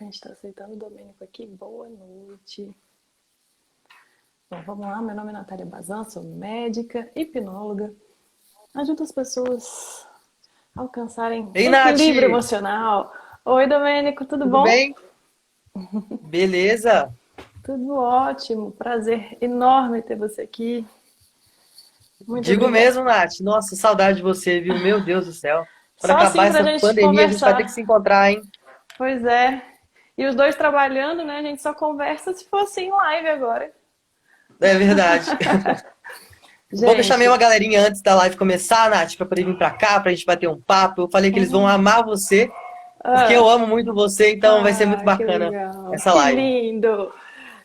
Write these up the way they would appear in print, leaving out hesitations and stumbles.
A gente está aceitando o Domênico aqui. Boa noite. Bom, vamos lá. Meu nome é Natália Bazan, sou médica, hipnóloga. Ajudo as pessoas a alcançarem Ei, Nath, equilíbrio emocional. Oi, Domênico, tudo tudo bom? bem? Beleza? Tudo ótimo. Prazer enorme ter você aqui. Muito Digo obrigada. mesmo, Nath. Nossa, saudade de você, viu? Meu Deus do céu. Quando Só assim acabar para a essa gente pandemia, a gente vai ter que conversar. se encontrar, hein? Pois é. E os dois trabalhando, né? A gente só conversa se fosse em live agora. É verdade. O bom é que eu chamei uma Gente, galerinha antes da live começar, Nath, pra poder vir pra cá, pra gente bater um papo. Eu falei que eles vão amar você, porque eu ah, amo muito você, então vai ser muito que bacana legal, essa que live. lindo,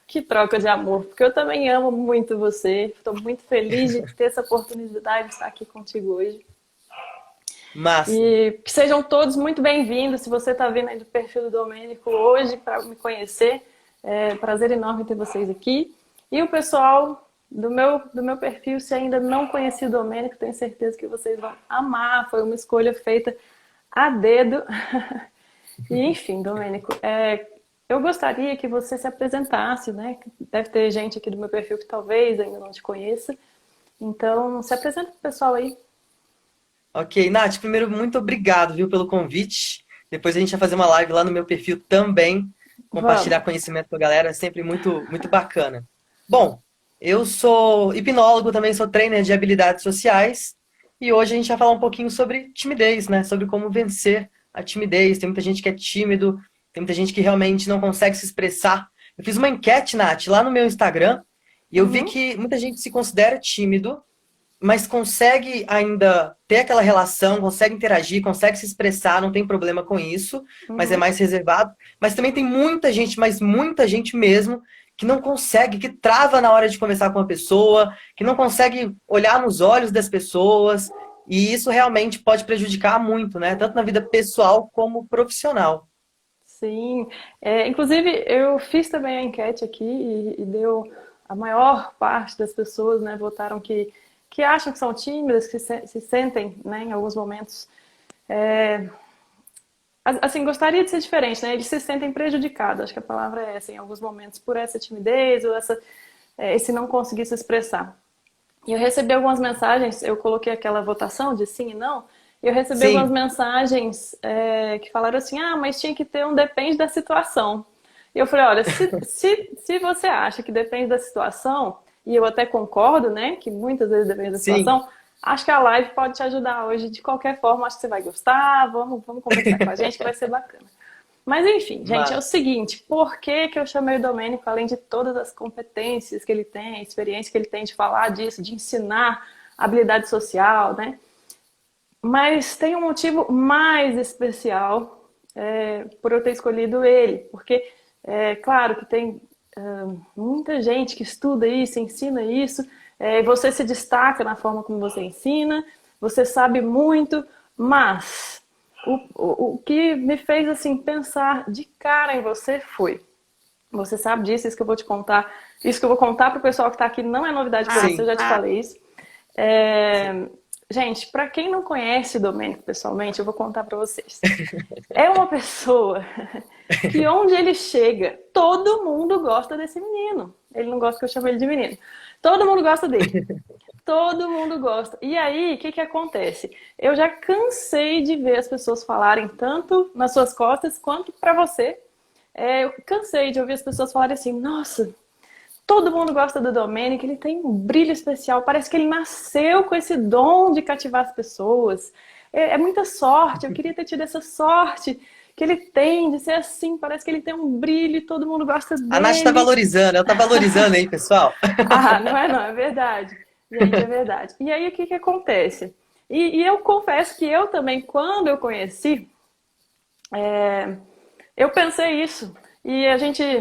que troca de amor, porque eu também amo muito você. Estou muito feliz de ter essa oportunidade de estar aqui contigo hoje. Massa. E que sejam todos muito bem-vindos. Se você está vindo aí do perfil do Domênico hoje para me conhecer, é um prazer enorme ter vocês aqui. E o pessoal do meu perfil, se ainda não conhecia o Domênico, tenho certeza que vocês vão amar. Foi uma escolha feita a dedo. E, enfim, Domênico, eu gostaria que você se apresentasse, né? Deve ter gente aqui do meu perfil que talvez ainda não te conheça. Então, se apresenta para o pessoal aí. Ok, Nath, primeiro, muito obrigado, viu, pelo convite. Depois a gente vai fazer uma live lá no meu perfil também, compartilhar Vamos. conhecimento com a galera, é sempre muito, muito bacana. Bom, eu sou hipnólogo, também sou trainer de habilidades sociais, e hoje a gente vai falar um pouquinho sobre timidez, né? Sobre como vencer a timidez. Tem muita gente que é tímido, tem muita gente que realmente não consegue se expressar. Eu fiz uma enquete, Nath, lá no meu Instagram, e eu vi Uhum, que muita gente se considera tímido, mas consegue ainda ter aquela relação, consegue interagir, consegue se expressar, não tem problema com isso, mas é uhum. mais reservado. Mas também tem muita gente, mas muita gente mesmo, que não consegue, que trava na hora de conversar com uma pessoa, que não consegue olhar nos olhos das pessoas, e isso realmente pode prejudicar muito, né? Tanto na vida pessoal como profissional. Sim. Inclusive, eu fiz também a enquete aqui e deu a maior parte das pessoas, né, votaram que acham que são tímidas, que se sentem, né, em alguns momentos. é, assim, gostaria de ser diferente, né? Eles se sentem prejudicados, acho que a palavra é essa, em alguns momentos, por essa timidez ou esse não conseguir se expressar. E eu recebi algumas mensagens, eu coloquei aquela votação de sim e não, e eu recebi algumas Sim, mensagens que falaram assim, mas tinha que ter um depende da situação. E eu falei, olha, se você acha que depende da situação, e eu até concordo, né, que muitas vezes depende da sim, situação, acho que a live pode te ajudar hoje de qualquer forma, acho que você vai gostar, vamos conversar com a gente que vai ser bacana. Mas enfim, gente, é o mas seguinte, por que que eu chamei o Domênico, além de todas as competências que ele tem, a experiência que ele tem de falar disso, de ensinar habilidade social, né? Mas tem um motivo mais especial por eu ter escolhido ele, porque claro que tem muita gente que estuda isso, ensina isso, você se destaca na forma como você ensina, você sabe muito, mas o que me fez assim pensar de cara em você foi, você sabe disso, isso que eu vou te contar, isso que eu vou contar para o pessoal que está aqui não é novidade para você, eu sim, já te falei isso. É, sim. gente, para quem não conhece o Domênico pessoalmente, eu vou contar para vocês. É uma pessoa que onde ele chega, todo mundo gosta desse menino. Ele não gosta que eu chame ele de menino. Todo mundo gosta dele. Todo mundo gosta. E aí, o que que acontece? Eu já cansei de ver as pessoas falarem tanto nas suas costas quanto para você. Eu cansei de ouvir as pessoas falarem assim: nossa, todo mundo gosta do Domênico, ele tem um brilho especial, parece que ele nasceu com esse dom de cativar as pessoas. É muita sorte, eu queria ter tido essa sorte que ele tem de ser assim, parece que ele tem um brilho e todo mundo gosta A Nath tá dele. valorizando, ela tá valorizando aí, pessoal. Não, é verdade. Gente, é verdade. E aí o que que acontece? E eu confesso que eu também, quando eu conheci, eu pensei isso. E a gente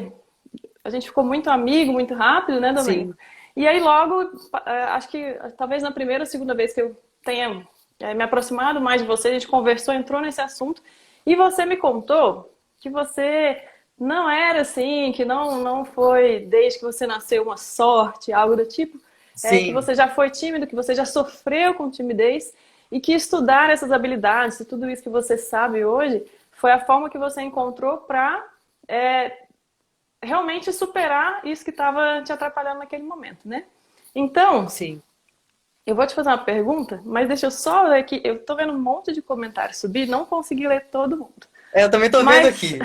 ficou muito amigo, muito rápido, né, Domênico? Sim, E aí logo, acho que talvez na primeira ou segunda vez que eu tenha me aproximado mais de você, a gente conversou, entrou nesse assunto, e você me contou que você não era assim, que não foi desde que você nasceu uma sorte, algo do tipo, que sim. você já foi tímido, que você já sofreu com timidez, e que estudar essas habilidades e tudo isso que você sabe hoje foi a forma que você encontrou para realmente superar isso que estava te atrapalhando naquele momento, né? Então, Sim. eu vou te fazer uma pergunta, mas deixa eu só ler aqui. Eu tô vendo um monte de comentários subir, não consegui ler todo mundo. Eu também tô vendo Mas, aqui.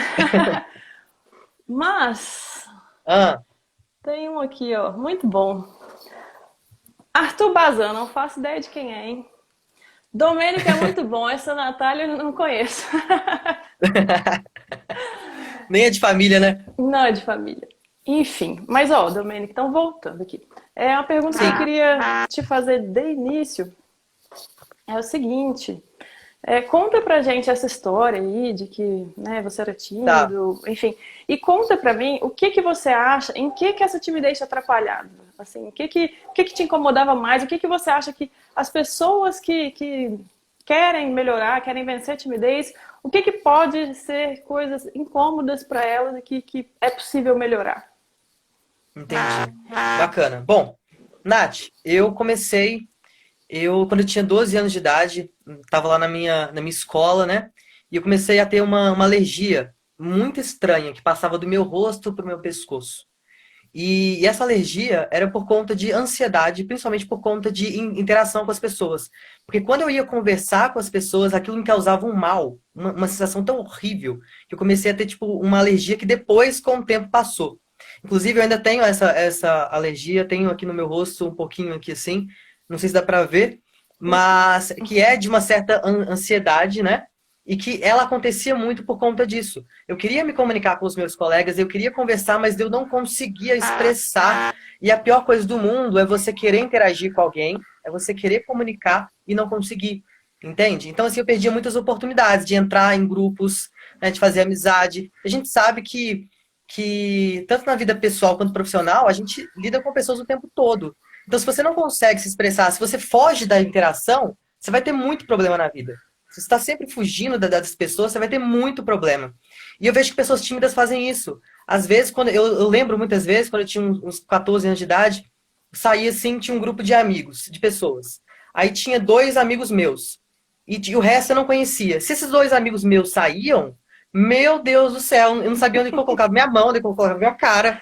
mas Ah, tem um aqui, ó, muito bom. Arthur Bazan, não faço ideia de quem é, hein? Domênico é muito bom, essa Natália eu não conheço. nem é de família, né? Não é de família. Enfim, mas ó, Domênico, então voltando aqui. É uma pergunta que eu Sim, queria te fazer de início. É o seguinte, conta pra gente essa história aí de que, né, você era tá. tímido, enfim. E conta pra mim o que que você acha, em que essa timidez te atrapalhava? Assim, o que que te incomodava mais? O que que você acha que as pessoas que querem melhorar, querem vencer a timidez, o que que pode ser coisas incômodas pra elas e que é possível melhorar? Entendi. Bacana. Bom, Nath, quando eu tinha 12 anos de idade, estava lá na minha escola, né? E eu comecei a ter uma alergia muito estranha que passava do meu rosto para o meu pescoço. E essa alergia era por conta de ansiedade, principalmente por conta de interação com as pessoas. Porque quando eu ia conversar com as pessoas, aquilo me causava um mal, uma sensação tão horrível, que eu comecei a ter, tipo, uma alergia que depois, com o tempo, passou. Inclusive, eu ainda tenho essa alergia, tenho aqui no meu rosto um pouquinho aqui assim, não sei se dá pra ver, mas que é de uma certa ansiedade, né? E que ela acontecia muito por conta disso. Eu queria me comunicar com os meus colegas, eu queria conversar, mas eu não conseguia expressar. E a pior coisa do mundo é você querer interagir com alguém, é você querer comunicar e não conseguir. Entende? Então, assim, eu perdia muitas oportunidades de entrar em grupos, né, de fazer amizade. A gente sabe que, tanto na vida pessoal quanto profissional, a gente lida com pessoas o tempo todo. Então, se você não consegue se expressar, se você foge da interação, você vai ter muito problema na vida. Se você está sempre fugindo das pessoas, você vai ter muito problema. E eu vejo que pessoas tímidas fazem isso. Às vezes, quando eu lembro muitas vezes, quando eu tinha uns 14 anos de idade, saía assim, tinha um grupo de amigos, de pessoas. Aí tinha dois amigos meus. E o resto eu não conhecia. Se esses dois amigos meus saíam, meu Deus do céu, eu não sabia onde que eu colocava minha mão, onde que eu colocava minha cara.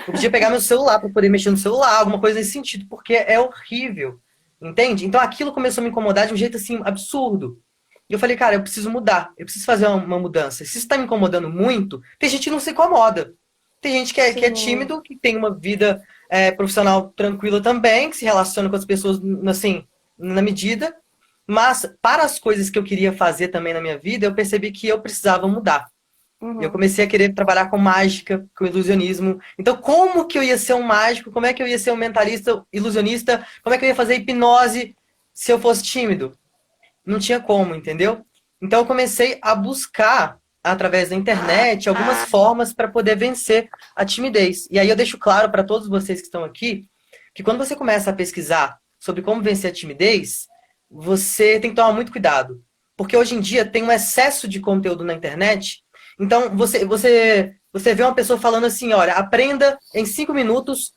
Eu podia pegar meu celular para poder mexer no celular, alguma coisa nesse sentido, porque é horrível. Entende? Então aquilo começou a me incomodar de um jeito assim absurdo. E eu falei, cara, eu preciso mudar, eu preciso fazer uma mudança. Se isso está me incomodando muito, tem gente que não se incomoda. Tem gente que é Sim. tímido, que tem uma vida profissional tranquila também, que se relaciona com as pessoas assim, na medida. Mas para as coisas que eu queria fazer também na minha vida, eu percebi que eu precisava mudar. E eu Uhum. comecei a querer trabalhar com mágica, com ilusionismo. Então, como que eu ia ser um mágico? Como é que eu ia ser um mentalista, ilusionista? Como é que eu ia fazer hipnose se eu fosse tímido? Não tinha como, entendeu? Então, eu comecei a buscar, através da internet, algumas formas para poder vencer a timidez. E aí eu deixo claro para todos vocês que estão aqui que quando você começa a pesquisar sobre como vencer a timidez, você tem que tomar muito cuidado. Porque hoje em dia tem um excesso de conteúdo na internet. Então, você vê uma pessoa falando assim, olha, aprenda em 5 minutos.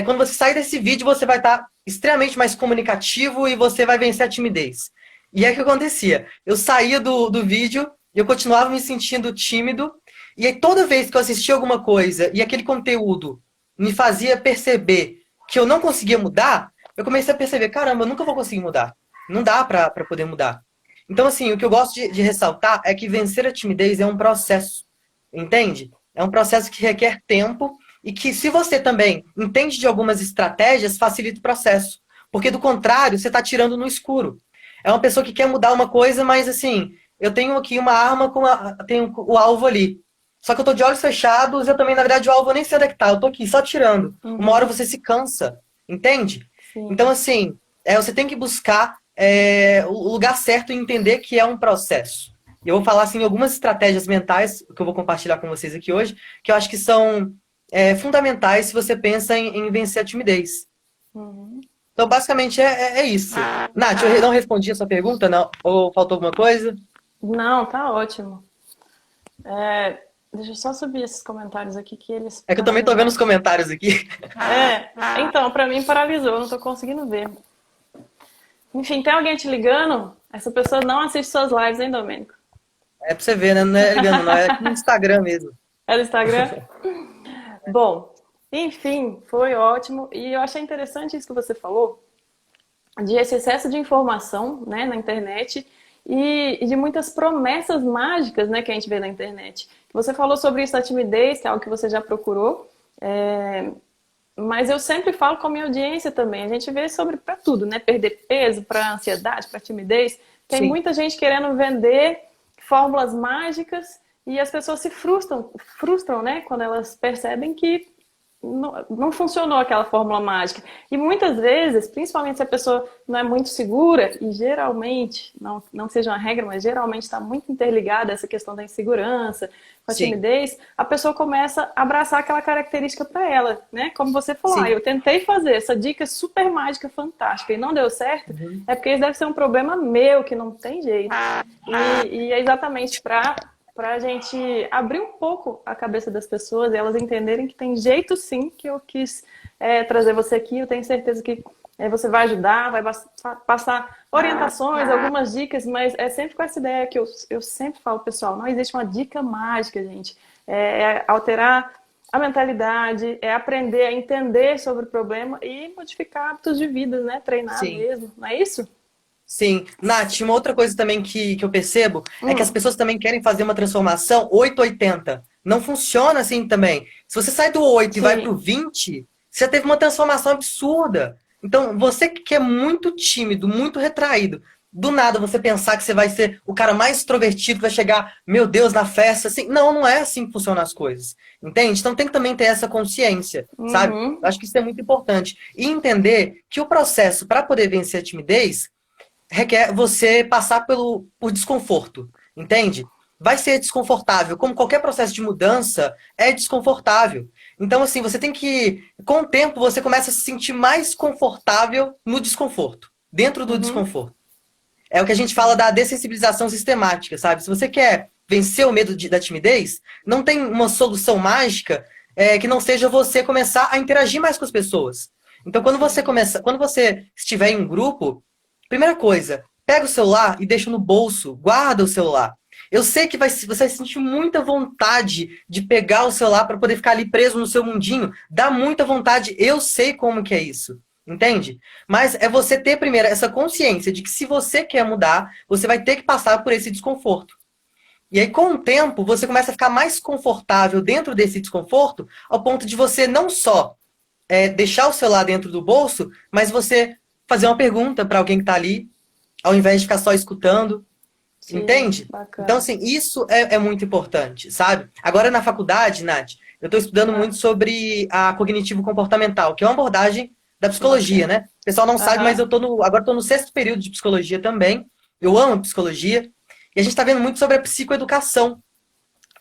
Quando você sair desse vídeo, você vai estar extremamente mais comunicativo e você vai vencer a timidez. E é o que acontecia. Eu saía do vídeo e eu continuava me sentindo tímido. E aí, toda vez que eu assistia alguma coisa e aquele conteúdo me fazia perceber que eu não conseguia mudar, eu comecei a perceber, caramba, eu nunca vou conseguir mudar. Não dá pra poder mudar. Então, assim, o que eu gosto de ressaltar é que vencer a timidez é um processo, entende? É um processo que requer tempo e que, se você também entende de algumas estratégias, facilita o processo. Porque, do contrário, você está tirando no escuro. É uma pessoa que quer mudar uma coisa, mas, assim, eu tenho aqui uma arma tenho o alvo ali. Só que eu tô de olhos fechados, eu também, na verdade, o alvo eu nem sei onde é que tá, eu tô aqui só tirando. Uma hora Uhum. você se cansa, entende? Então, Sim. assim, você tem que buscar o lugar certo e entender que é um processo. E eu vou falar assim, algumas estratégias mentais que eu vou compartilhar com vocês aqui hoje, que eu acho que são fundamentais se você pensa em vencer a timidez. Uhum. Então, basicamente, é isso. Nath, eu não respondi a sua pergunta, não? Ou faltou alguma coisa? Não, tá ótimo. Deixa eu só subir esses comentários aqui que eles É que eu também tô vendo os paralisaram. comentários aqui. Então, pra mim paralisou, eu não tô conseguindo ver. Enfim, tem alguém te ligando? Essa pessoa não assiste suas lives, hein, Domênico? É pra você ver, né? Não é ligando, não. É aqui no Instagram mesmo. É do Instagram? Bom, enfim, foi ótimo. E eu achei interessante isso que você falou, de esse excesso de informação, né, na internet e de muitas promessas mágicas, né, que a gente vê na internet. Você falou sobre isso da timidez, que é algo que você já procurou, mas eu sempre falo com a minha audiência também. A gente vê sobre para tudo, né? Perder peso, para ansiedade, para timidez. Tem Sim, muita gente querendo vender fórmulas mágicas e as pessoas se frustram, né? Quando elas percebem que não funcionou aquela fórmula mágica. E muitas vezes, principalmente se a pessoa não é muito segura, e geralmente, não que seja uma regra, mas geralmente está muito interligada essa questão da insegurança, com a sim, timidez, a pessoa começa a abraçar aquela característica para ela, né? Como você falou, sim. eu tentei fazer essa dica super mágica, fantástica, e não deu certo, Uhum. é porque isso deve ser um problema meu, que não tem jeito. E é exatamente para a gente abrir um pouco a cabeça das pessoas e elas entenderem que tem jeito sim que eu quis trazer você aqui. Eu tenho certeza que você vai ajudar, vai passar orientações, algumas dicas, mas é sempre com essa ideia que eu sempre falo, pessoal, não existe uma dica mágica, gente. É alterar a mentalidade, é aprender a entender sobre o problema e modificar hábitos de vida, né? Treinar Sim. mesmo, não é isso? Sim. Nath, uma outra coisa também que eu percebo é que as Hum, pessoas também querem fazer uma transformação 880. Não funciona assim também. Se você sai do 8 e vai pro sim. 20, você já teve uma transformação absurda. Então, você que é muito tímido, muito retraído, do nada você pensar que você vai ser o cara mais extrovertido, que vai chegar, meu Deus, na festa, assim. Não, não é assim que funcionam as coisas. Entende? Então tem que também ter essa consciência, sabe? Eu Uhum, acho que isso é muito importante. E entender que o processo para poder vencer a timidez requer você passar por desconforto, entende? Vai ser desconfortável, como qualquer processo de mudança é desconfortável. Então, assim, você tem que, com o tempo, você começa a se sentir mais confortável no desconforto, dentro do uhum, desconforto. É o que a gente fala sim. da dessensibilização sistemática, sabe? Se você quer vencer o medo da timidez, não tem uma solução mágica que não seja você começar a interagir mais com as pessoas. Então, Sim. quando você estiver em um grupo, primeira coisa, pega o celular e deixa no bolso, guarda o celular. Eu sei que você vai sentir muita vontade de pegar o celular para poder ficar ali preso no seu mundinho. Dá muita vontade, eu sei como que é isso. Entende? Mas é você ter primeiro essa consciência de que se você quer mudar, você vai ter que passar por esse desconforto. E aí, com o tempo, você começa a ficar mais confortável dentro desse desconforto, ao ponto de você não só deixar o celular dentro do bolso, mas você fazer uma pergunta para alguém que está ali, ao invés de ficar só escutando. Sim, Entende? Então, bacana. assim, isso é muito importante, sabe? Agora, na faculdade, Nath, eu estou estudando Aham, muito sobre a cognitivo-comportamental, que é uma abordagem da psicologia, bacana. né? O pessoal não sabe, mas Aham, agora estou no sexto período de psicologia também. Eu amo psicologia. E a gente está vendo muito sobre a psicoeducação.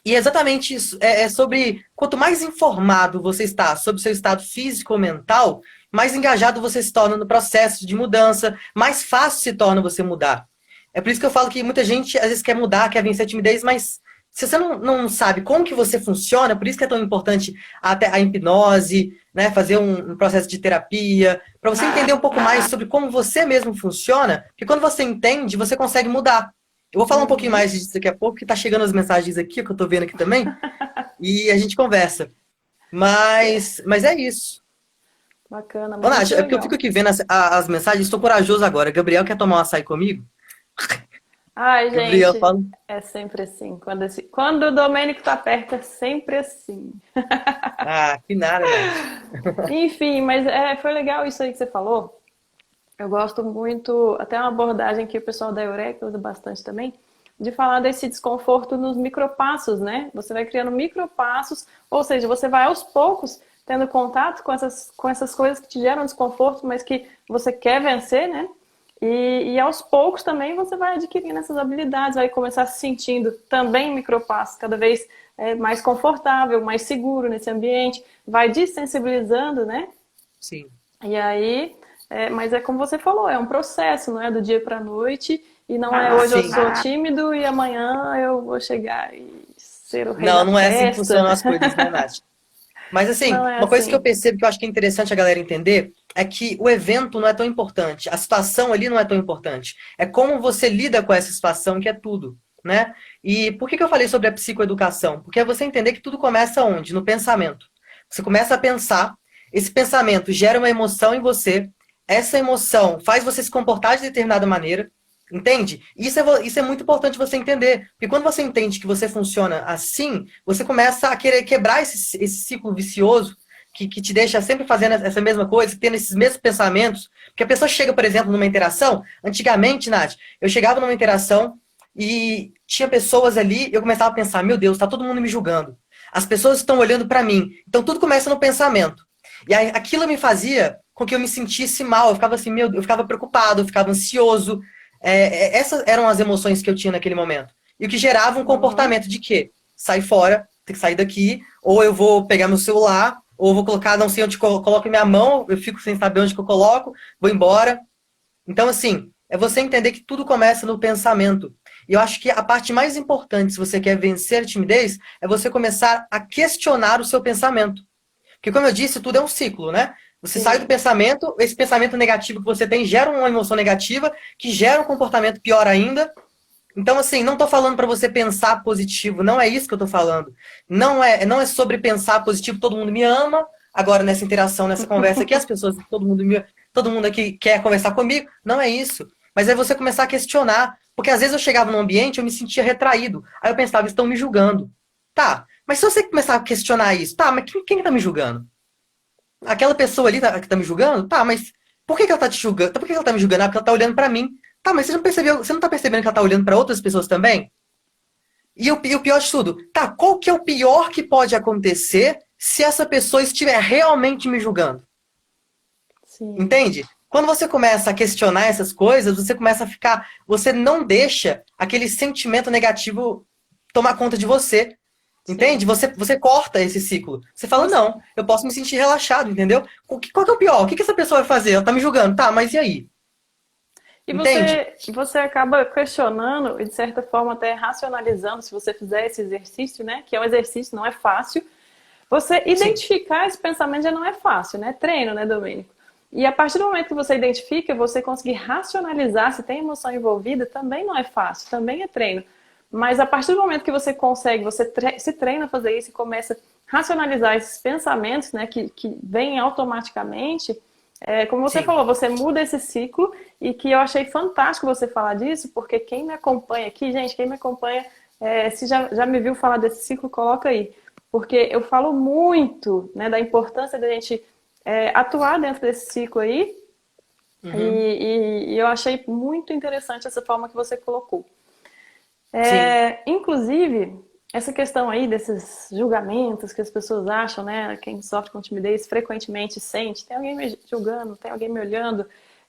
E é exatamente isso. É sobre quanto mais informado você está sobre o seu estado físico ou mental, mais engajado você se torna no processo de mudança, mais fácil se torna você mudar. É por isso que eu falo que muita gente às vezes quer mudar, quer vencer a timidez, mas se você não sabe como que você funciona, por isso que é tão importante até a hipnose, né, fazer um processo de terapia, para você entender um pouco mais sobre como você mesmo funciona, porque quando você entende, você consegue mudar. Eu vou falar um pouquinho uhum, mais disso daqui a pouco, que tá chegando as mensagens aqui, que eu tô vendo aqui também, e a gente conversa. Mas é isso. bacana, Ô, Nath, muito é porque eu fico legal. aqui vendo as mensagens, estou corajoso agora. Gabriel quer tomar um açaí comigo? Ai, Gabriel gente, fala. é sempre assim. Quando o Domênico tá perto, é sempre assim. Ah, que nada, Nath. Enfim, mas foi legal isso aí que você falou. Eu gosto muito, até uma abordagem que o pessoal da Eureka usa bastante também, de falar desse desconforto nos micropassos, né? Você vai criando micropassos, ou seja, você vai aos poucos tendo contato com essas coisas que te geram desconforto, mas que você quer vencer, né? E aos poucos também você vai adquirindo essas habilidades, vai começar se sentindo também em micropassos, cada vez mais confortável, mais seguro nesse ambiente, vai desensibilizando, né? Sim. E aí, mas é como você falou, é um processo, não é do dia para a noite, e não é hoje eu Sim. sou tímido e amanhã eu vou chegar e ser o rei Não, da não é assim que festa. funcionam as coisas, né, Nath? Mas assim, Não é uma coisa que eu assim. percebo que eu acho que é interessante a galera entender é que o evento não é tão importante, a situação ali não é tão importante. É como você lida com essa situação que é tudo. né? E por que que eu falei sobre a psicoeducação? Porque é você entender que tudo começa onde? No pensamento. Você começa a pensar, esse pensamento gera uma emoção em você, essa emoção faz você se comportar de determinada maneira, entende? Isso é muito importante você entender, porque quando você entende que você funciona assim, você começa a querer quebrar esse ciclo vicioso que te deixa sempre fazendo essa mesma coisa, tendo esses mesmos pensamentos. Porque a pessoa chega, por exemplo, numa interação, antigamente, Nath, eu chegava numa interação e tinha pessoas ali, eu começava a pensar, meu Deus, tá todo mundo me julgando. As pessoas estão olhando para mim. Então tudo começa no pensamento. E aí, aquilo me fazia com que eu me sentisse mal. Eu ficava assim, eu ficava preocupado, eu ficava ansioso. Essas eram as emoções que eu tinha naquele momento. E o que gerava um Uhum. comportamento de quê? Sai fora, tem que sair daqui, ou eu vou pegar meu celular, ou eu vou colocar, não sei onde coloco minha mão, eu fico sem saber onde que eu coloco, vou embora. Então, assim, é você entender que tudo começa no pensamento. E eu acho que a parte mais importante, se você quer vencer a timidez, é você começar a questionar o seu pensamento. Porque, como eu disse, tudo é um ciclo, né? Você sai do Sim. pensamento, esse pensamento negativo que você tem gera uma emoção negativa, que gera um comportamento pior ainda. Então, assim, não estou falando para você pensar positivo, não é isso que eu estou falando. Não é sobre pensar positivo, todo mundo me ama. Agora, nessa interação, nessa conversa aqui, as pessoas, todo mundo aqui quer conversar comigo. Não é isso. Mas é você começar a questionar. Porque às vezes eu chegava num ambiente e eu me sentia retraído. Aí eu pensava, estão me julgando. Tá, mas se você começar a questionar isso, tá, mas quem que tá me julgando? Aquela pessoa ali que tá me julgando? Tá, mas por que que ela tá te julgando? Por que que ela tá me julgando? Ah, porque ela tá olhando pra mim. Tá, mas você não percebeu, você não tá percebendo que ela tá olhando pra outras pessoas também? E o pior de tudo, tá, qual que é o pior que pode acontecer se essa pessoa estiver realmente me julgando? Sim. Entende? Quando você começa a questionar essas coisas, você começa a ficar, você não deixa aquele sentimento negativo tomar conta de você. Entende? Sim. Você corta esse ciclo. Você fala, Você, não, eu posso me sentir relaxado, entendeu? Qual que é o pior? O que que essa pessoa vai fazer? Ela tá me julgando. Tá, mas e aí? e Entende? você acaba questionando e, de certa forma, até racionalizando, se você fizer esse exercício, né? Que é um exercício, não é fácil. Você Sim, identificar esse pensamento já não é fácil, né? Treino, né, Domênico? E a partir do momento que você identifica, você conseguir racionalizar se tem emoção envolvida, também não é fácil, também é treino. Mas a partir do momento que você consegue, se treina a fazer isso e começa a racionalizar esses pensamentos, né, que vêm automaticamente, como você sim. falou, você muda esse ciclo e que eu achei fantástico você falar disso, porque quem me acompanha aqui, gente, quem me acompanha, se já me viu falar desse ciclo, coloca aí. Porque eu falo muito, né, da importância da gente atuar dentro desse ciclo aí, Uhum. e eu achei muito interessante essa forma que você colocou. Sim, Inclusive, essa questão aí desses julgamentos que as pessoas acham, né? Quem sofre com timidez frequentemente sente, tem alguém me julgando, tem alguém me olhando.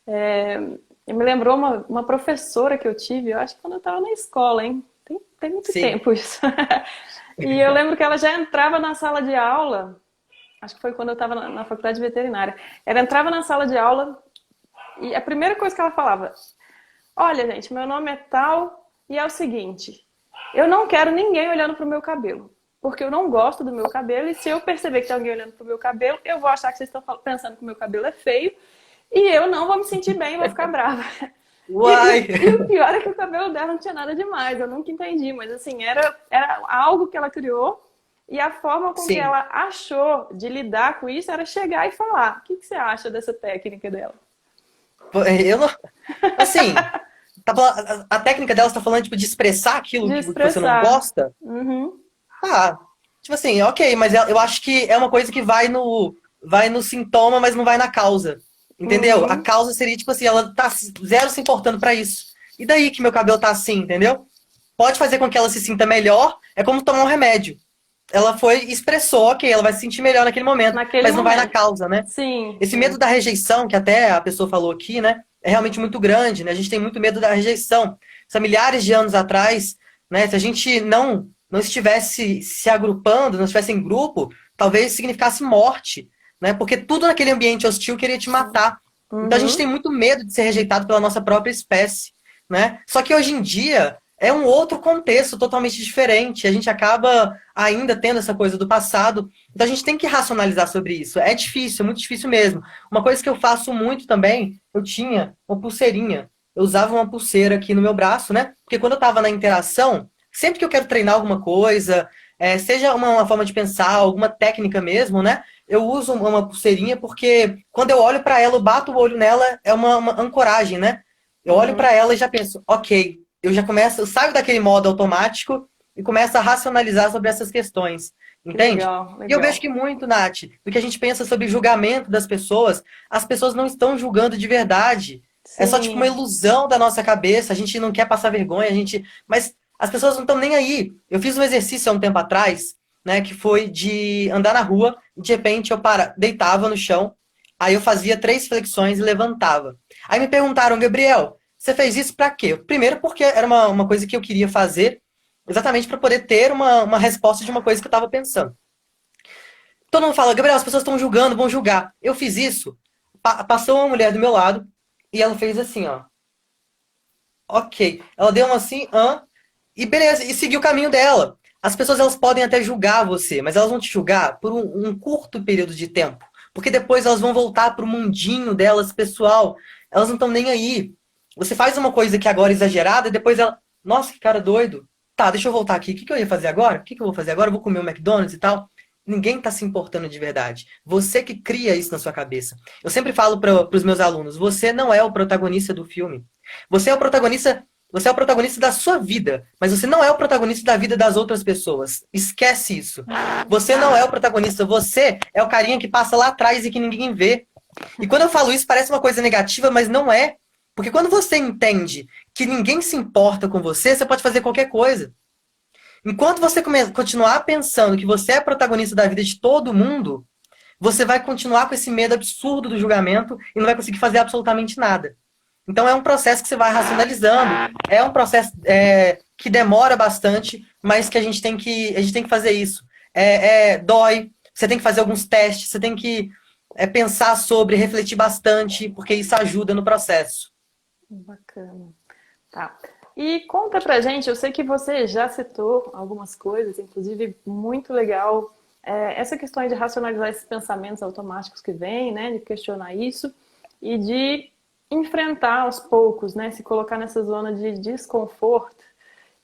É, me lembrou uma professora que eu tive, eu acho que quando eu estava na escola, hein? Tem muito sim, tempo isso. E eu lembro que ela já entrava na sala de aula, acho que foi quando eu estava na faculdade veterinária. Ela entrava na sala de aula e a primeira coisa que ela falava: olha, gente, meu nome é tal e é o seguinte, eu não quero ninguém olhando pro meu cabelo, porque eu não gosto do meu cabelo e se eu perceber que tem alguém olhando pro meu cabelo, eu vou achar que vocês estão pensando que o meu cabelo é feio e eu não vou me sentir bem, vou ficar brava. Uai! E o pior é que o cabelo dela não tinha nada demais, eu nunca entendi, mas assim, era algo que ela criou e a forma com que Sim. ela achou de lidar com isso era chegar e falar. O que você acha dessa técnica dela? Eu não. Assim, a técnica dela está falando tipo, de expressar aquilo De que você não expressar. gosta. Uhum. Ah, tipo assim, ok, mas eu acho que é uma coisa que vai no sintoma, mas não vai na causa. Entendeu? A Uhum. causa seria, tipo assim, ela tá zero se importando pra isso. E daí que meu cabelo tá assim, entendeu? Pode fazer com que ela se sinta melhor, é como tomar um remédio. Ela foi, expressou, ok, ela vai se sentir melhor naquele momento, Naquele mas não vai na momento. causa, né? Sim, Esse medo sim. da rejeição, que até a pessoa falou aqui, né? É realmente muito grande, né? A gente tem muito medo da rejeição. Isso há milhares de anos atrás, né? Se a gente não estivesse se agrupando, não estivesse em grupo, talvez significasse morte, né? Porque tudo naquele ambiente hostil queria te matar. Então a gente tem Uhum. muito medo de ser rejeitado pela nossa própria espécie, né? Só que hoje em dia é um outro contexto totalmente diferente. A gente acaba ainda tendo essa coisa do passado, então a gente tem que racionalizar sobre isso. É difícil, é muito difícil mesmo. Uma coisa que eu faço muito também, eu tinha uma pulseirinha. eu usava uma pulseira aqui no meu braço, né? Porque quando eu tava na interação, sempre que eu quero treinar alguma coisa, seja uma forma de pensar, alguma técnica mesmo, né? Eu uso uma pulseirinha porque quando eu olho para ela, eu bato o olho nela, é uma ancoragem, né? Eu olho Uhum. para ela e já penso, ok, eu já começo, eu saio daquele modo automático e começo a racionalizar sobre essas questões, Que entende? legal, E eu vejo legal. que muito, Nath, do que a gente pensa sobre julgamento das pessoas, as pessoas não estão julgando de verdade. É só tipo uma Sim. ilusão da nossa cabeça, a gente não quer passar vergonha, mas as pessoas não estão nem aí. Eu fiz um exercício há um tempo atrás, né, que foi de andar na rua, de repente deitava no chão, aí eu fazia 3 flexões e levantava. Aí me perguntaram, Gabriel, você fez isso pra quê? Primeiro porque era uma coisa que eu queria fazer, exatamente para poder ter uma resposta de uma coisa que eu estava pensando. Todo mundo fala, Gabriel, as pessoas estão julgando, vão julgar. Eu fiz isso, passou uma mulher do meu lado e ela fez assim, ó. Ok. Ela deu uma assim, e beleza, e seguiu o caminho dela. As pessoas elas podem até julgar você, mas elas vão te julgar por um curto período de tempo. Porque depois elas vão voltar pro mundinho delas, pessoal. Elas não estão nem aí. Você faz uma coisa que agora é exagerada, e depois ela. Nossa, que cara doido. Tá, deixa eu voltar aqui. O que que eu ia fazer agora? O que que eu vou fazer agora? Eu vou comer o McDonald's e tal. Ninguém tá se importando de verdade. Você que cria isso na sua cabeça. Eu sempre falo para os meus alunos: você não é o protagonista do filme. Você é o protagonista você é o protagonista da sua vida, mas você não é o protagonista da vida das outras pessoas. Esquece isso. Você não é o protagonista, você é o carinha que passa lá atrás e que ninguém vê. E quando eu falo isso, parece uma coisa negativa, mas não é. Porque quando você entende que ninguém se importa com você, você pode fazer qualquer coisa. Enquanto você continuar pensando que você é protagonista da vida de todo mundo, você vai continuar com esse medo absurdo do julgamento e não vai conseguir fazer absolutamente nada. Então é um processo que você vai racionalizando, é um processo que demora bastante, mas que a gente tem que fazer isso. Dói, você tem que fazer alguns testes, você tem que pensar sobre, refletir bastante, porque isso ajuda no processo. Bacana. Tá. E conta pra gente, eu sei que você já citou algumas coisas, inclusive muito legal, essa questão aí de racionalizar esses pensamentos automáticos que vêm, né, de questionar isso e de enfrentar aos poucos, né, se colocar nessa zona de desconforto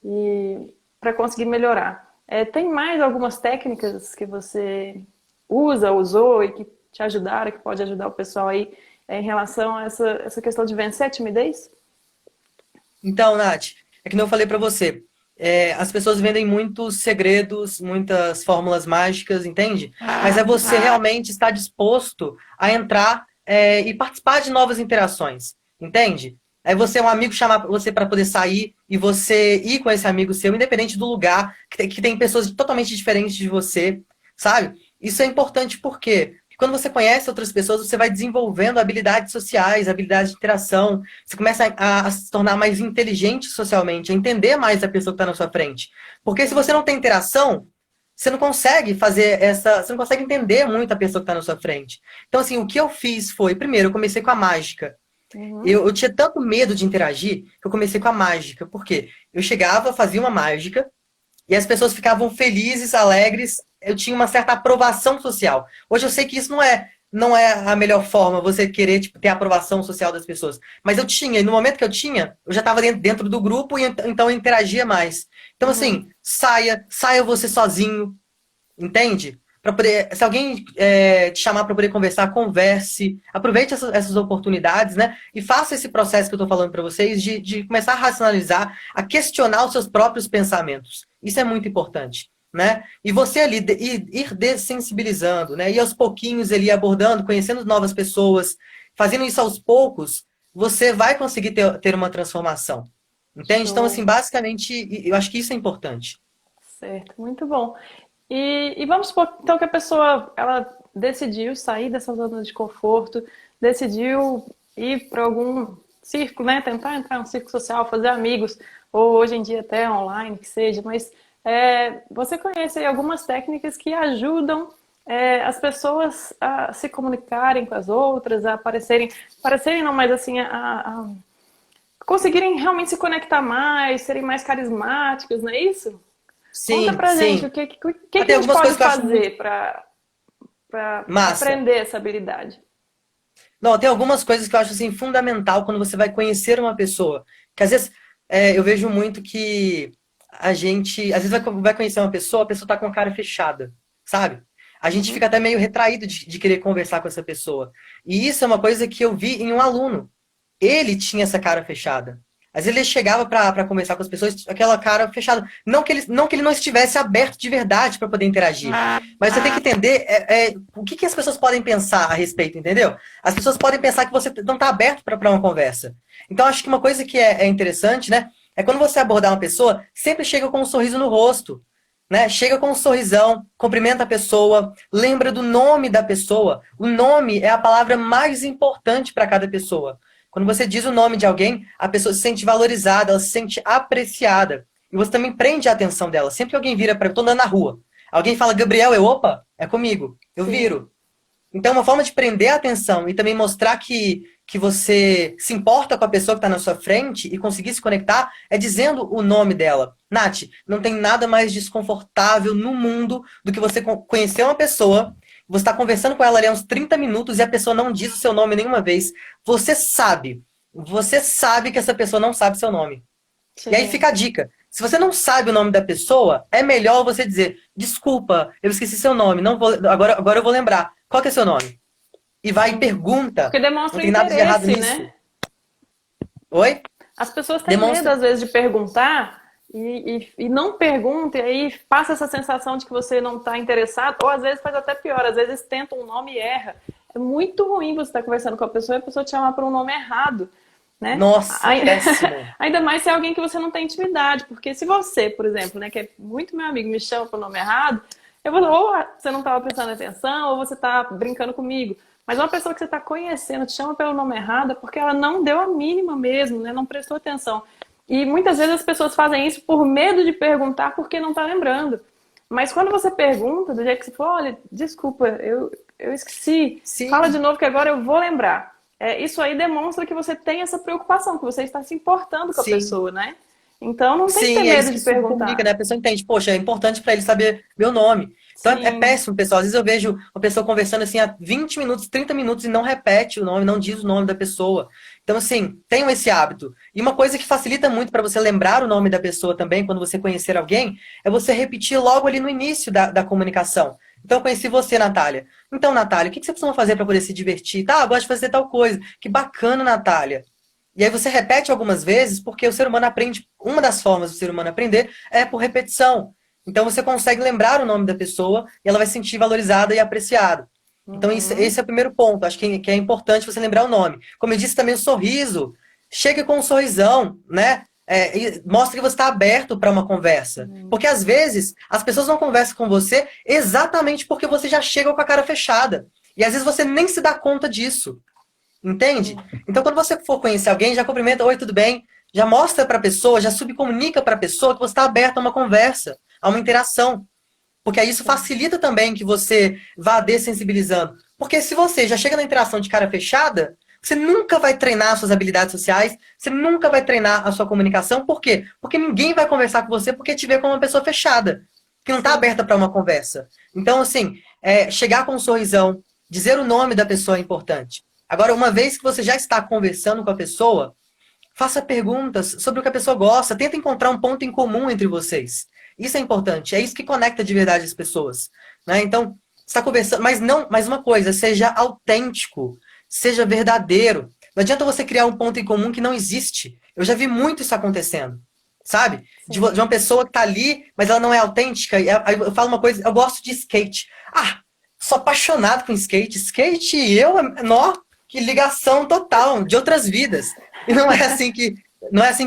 e para conseguir melhorar. Tem mais algumas técnicas que você usou e que te ajudaram, que pode ajudar o pessoal aí em relação a essa questão de vencer a timidez? Então, Nath, é que nem eu falei pra você, as pessoas vendem muitos segredos, muitas fórmulas mágicas, entende? Mas é você realmente estar disposto a entrar e participar de novas interações, entende? É você, um amigo chamar você para poder sair e você ir com esse amigo seu, independente do lugar, que tem pessoas totalmente diferentes de você, sabe? Isso é importante porque quando você conhece outras pessoas, você vai desenvolvendo habilidades sociais, habilidades de interação, você começa a se tornar mais inteligente socialmente, a entender mais a pessoa que está na sua frente. Porque se você não tem interação, você não consegue você não consegue entender muito a pessoa que está na sua frente. Então, assim, o que eu fiz foi, primeiro, eu comecei com a mágica. Uhum. Eu tinha tanto medo de interagir que eu comecei com a mágica. Por quê? Eu chegava, fazia uma mágica, e as pessoas ficavam felizes, alegres, eu tinha uma certa aprovação social. Hoje eu sei que isso não é a melhor forma, você querer tipo, ter a aprovação social das pessoas. Mas eu tinha, e no momento que eu tinha, eu já estava dentro do grupo e então eu interagia mais. Então, Uhum. assim, saia você sozinho, entende? Para poder, se alguém te chamar para poder conversar, converse, aproveite essas oportunidades, né? E faça esse processo que eu estou falando para vocês de começar a racionalizar, a questionar os seus próprios pensamentos. Isso é muito importante, né? E você ali ir dessensibilizando, né? E aos pouquinhos ali abordando, conhecendo novas pessoas, fazendo isso aos poucos, você vai conseguir ter uma transformação. Entende? Então, assim, Show. basicamente, eu acho que isso é importante. Certo, muito bom. E vamos supor então que a pessoa ela decidiu sair dessa zona de conforto, decidiu ir para algum círculo, né? Tentar entrar no círculo social, fazer amigos, ou hoje em dia até online, que seja, mas você conhece aí algumas técnicas que ajudam as pessoas a se comunicarem com as outras, a aparecerem não, mas assim, a conseguirem realmente se conectar mais, serem mais carismáticos, não é isso? Conta Sim, pra gente o sim. que Tem a gente algumas pode coisas que eu acho muito fazer para massa. aprender essa habilidade. Não, tem algumas coisas que eu acho assim fundamental quando você vai conhecer uma pessoa. Que às vezes eu vejo muito que a gente, às vezes vai conhecer uma pessoa, a pessoa tá com a cara fechada, sabe? A gente Uhum. fica até meio retraído de querer conversar com essa pessoa. E isso é uma coisa que eu vi em um aluno. Ele tinha essa cara fechada. Às vezes ele chegava pra conversar com as pessoas, aquela cara fechada. Não que ele não estivesse aberto de verdade para poder interagir. Ah, Mas você tem que entender o que as pessoas podem pensar a respeito, entendeu? As pessoas podem pensar que você não está aberto para uma conversa. Então, acho que uma coisa que é interessante, né? É quando você abordar uma pessoa, sempre chega com um sorriso no rosto. Né? Chega com um sorrisão, cumprimenta a pessoa, lembra do nome da pessoa. O nome é a palavra mais importante para cada pessoa. Quando você diz o nome de alguém, a pessoa se sente valorizada, ela se sente apreciada. E você também prende a atenção dela. Sempre que alguém vira para... Eu tô andando na rua. Alguém fala, Gabriel, opa, é comigo. Eu sim. viro. Então, uma forma de prender a atenção e também mostrar que você se importa com a pessoa que está na sua frente e conseguir se conectar é dizendo o nome dela. Nath, não tem nada mais desconfortável no mundo do que você conhecer uma pessoa, você está conversando com ela ali há uns 30 minutos e a pessoa não diz o seu nome nenhuma vez. Você sabe que essa pessoa não sabe seu nome. E aí Sim. fica a dica. Se você não sabe o nome da pessoa, é melhor você dizer, desculpa, eu esqueci seu nome, não vou, agora eu vou lembrar. Qual que é seu nome? E vai e Sim. pergunta. Porque Não demonstra o tem nada de errado interesse, nisso. né? Oi? As pessoas têm medo, Demonstra. às vezes, de perguntar e não pergunta, e aí passa essa sensação de que você não está interessado, ou às vezes faz até pior, às vezes tenta um nome e erra. É muito ruim você estar conversando com a pessoa e a pessoa te chamar por um nome errado, né? Nossa, péssimo. Ainda mais se é alguém que você não tem intimidade, porque se você, por exemplo, né, que é muito meu amigo, me chama por nome errado, eu vou, ou você não estava prestando atenção, ou você está brincando comigo. Mas uma pessoa que você está conhecendo te chama pelo nome errado é porque ela não deu a mínima mesmo, né? Não prestou atenção. E muitas vezes as pessoas fazem isso por medo de perguntar porque não está lembrando. Mas quando você pergunta, do jeito que você falou, olha, desculpa, eu esqueci, fala de Sim, novo que agora eu vou lembrar. Isso aí demonstra que você tem essa preocupação, que você está se importando com a sim. pessoa, né? Então não tem que ter Sim, é medo isso de que isso comunica, perguntar. né? A pessoa entende, poxa, é importante para ele saber meu nome. Então é Sim, péssimo, pessoal. Às vezes eu vejo uma pessoa conversando assim há 20 minutos, 30 minutos e não repete o nome, não diz o nome da pessoa. Então, assim, tenham esse hábito. E uma coisa que facilita muito para você lembrar o nome da pessoa também, quando você conhecer alguém, é você repetir logo ali no início da comunicação. Então, eu conheci você, Natália. Então, Natália, o que você precisa fazer para poder se divertir? Tá, eu gosto de fazer tal coisa. Que bacana, Natália. E aí você repete algumas vezes, porque o ser humano aprende. Uma das formas do ser humano aprender é por repetição. Então você consegue lembrar o nome da pessoa e ela vai se sentir valorizada e apreciada. Então uhum, esse é o primeiro ponto. Acho que é importante você lembrar o nome. Como eu disse também, o sorriso. Chegue com um sorrisão, né? E mostre que você está aberto para uma conversa. Porque às vezes as pessoas não conversam com você exatamente porque você já chega com a cara fechada. E às vezes você nem se dá conta disso. Entende? sim, Então, quando você for conhecer alguém, já cumprimenta, oi, tudo bem? Já mostra para a pessoa, já subcomunica para a pessoa que você está aberto a uma conversa, a uma interação. Porque aí isso sim. facilita também que você vá dessensibilizando. Porque se você já chega na interação de cara fechada, você nunca vai treinar suas habilidades sociais, você nunca vai treinar a sua comunicação. Por quê? Porque ninguém vai conversar com você porque te vê como uma pessoa fechada, que não está Sim. aberta para uma conversa. Então, assim, chegar com um sorrisão, dizer o nome da pessoa é importante. Agora, uma vez que você já está conversando com a pessoa, faça perguntas sobre o que a pessoa gosta, tenta encontrar um ponto em comum entre vocês. Isso é importante, é isso que conecta de verdade as pessoas, né? Então, você está conversando, mas não, mais uma coisa, seja autêntico, seja verdadeiro. Não adianta você criar um ponto em comum que não existe. Eu já vi muito isso acontecendo, sabe? De uma Sim. pessoa que está ali, mas ela não é autêntica. E aí eu falo uma coisa, eu gosto de skate. Ah, sou apaixonado com skate. Skate e eu, nó, que ligação total de outras vidas. E não é assim que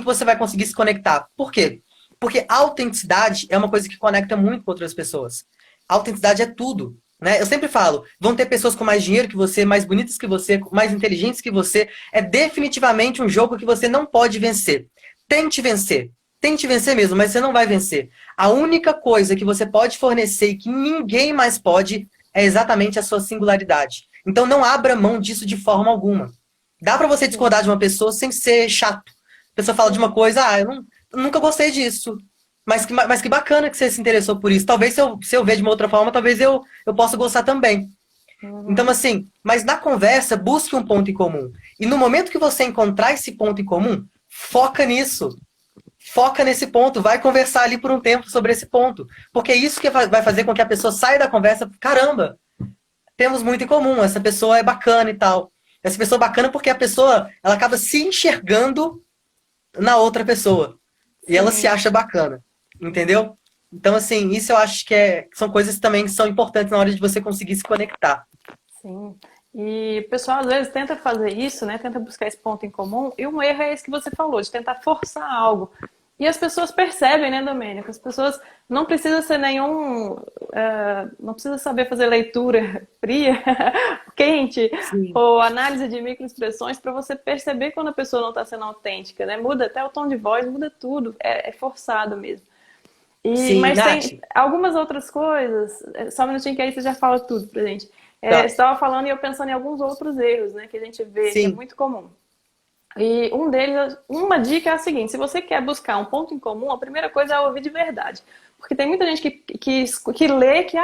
você vai conseguir se conectar. Por quê? Porque a autenticidade é uma coisa que conecta muito com outras pessoas. A autenticidade é tudo. Né? Eu sempre falo, vão ter pessoas com mais dinheiro que você, mais bonitas que você, mais inteligentes que você. É definitivamente um jogo que você não pode vencer. Tente vencer. Tente vencer mesmo, mas você não vai vencer. A única coisa que você pode fornecer e que ninguém mais pode é exatamente a sua singularidade. Então não abra mão disso de forma alguma. Dá pra você discordar Sim. de uma pessoa sem ser chato. A pessoa fala de uma Sim. coisa, eu nunca gostei disso. Mas que bacana que você se interessou por isso. Talvez se eu ver de uma outra forma, talvez eu possa gostar também. Então, assim, mas na conversa, busque um ponto em comum. E no momento que você encontrar esse ponto em comum, foca nisso. Foca nesse ponto, vai conversar ali por um tempo sobre esse ponto. Porque é isso que vai fazer com que a pessoa saia da conversa, caramba, temos muito em comum, essa pessoa é bacana e tal. Essa pessoa é bacana porque a pessoa, ela acaba se enxergando na outra pessoa. E ela se Sim, acha bacana, entendeu? Então, assim, isso eu acho que são coisas também que são importantes na hora de você conseguir se conectar. sim. E o pessoal às vezes tenta fazer isso, né? Tenta buscar esse ponto em comum. E um erro é esse que você falou, de tentar forçar algo. E as pessoas percebem, né, Domênico? As pessoas não precisa ser nenhum, não precisa saber fazer leitura fria, quente, Sim, ou análise de microexpressões para você perceber quando a pessoa não está sendo autêntica, né? Muda até o tom de voz, muda tudo. É forçado mesmo. sim, Mas Nath, tem algumas outras coisas. Só um minutinho que aí você já fala tudo pra gente. Você tá, estava falando e eu pensando em alguns outros erros, né, que a gente vê que é sim, muito comum. E um deles, uma dica é a seguinte: se você quer buscar um ponto em comum, a primeira coisa é ouvir de verdade. Porque tem muita gente que lê que,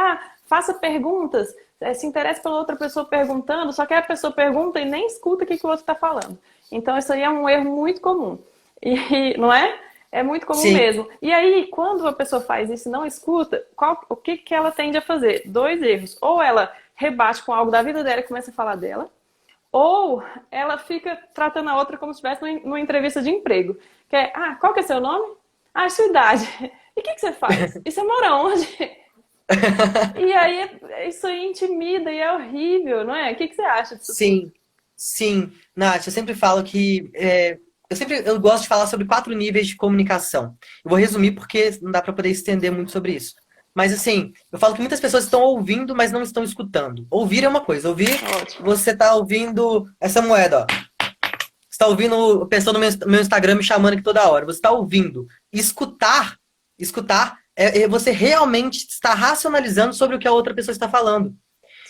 faça perguntas, se interessa pela outra pessoa perguntando, só que a pessoa pergunta e nem escuta o que o outro está falando. Então, isso aí é um erro muito comum. E, não é? É muito comum sim, mesmo. E aí, quando a pessoa faz isso e não escuta, o que ela tende a fazer? Dois erros. Ou ela rebate com algo da vida dela e começa a falar dela, ou ela fica tratando a outra como se estivesse numa entrevista de emprego. Que é, qual que é seu nome? Sua idade. E o que você faz? E você mora onde? E aí, isso aí intimida e é horrível, não é? O que você acha disso tudo? sim, sim. Nath, eu sempre falo que eu gosto de falar sobre 4 níveis de comunicação. Eu vou resumir porque não dá para poder estender muito sobre isso. Mas assim, eu falo que muitas pessoas estão ouvindo, mas não estão escutando. Ouvir é uma coisa. Ouvir, Ótimo. você está ouvindo essa moeda, ó. Você está ouvindo a pessoa no meu Instagram me chamando aqui toda hora. Você está ouvindo. Escutar é você realmente estar racionalizando sobre o que a outra pessoa está falando.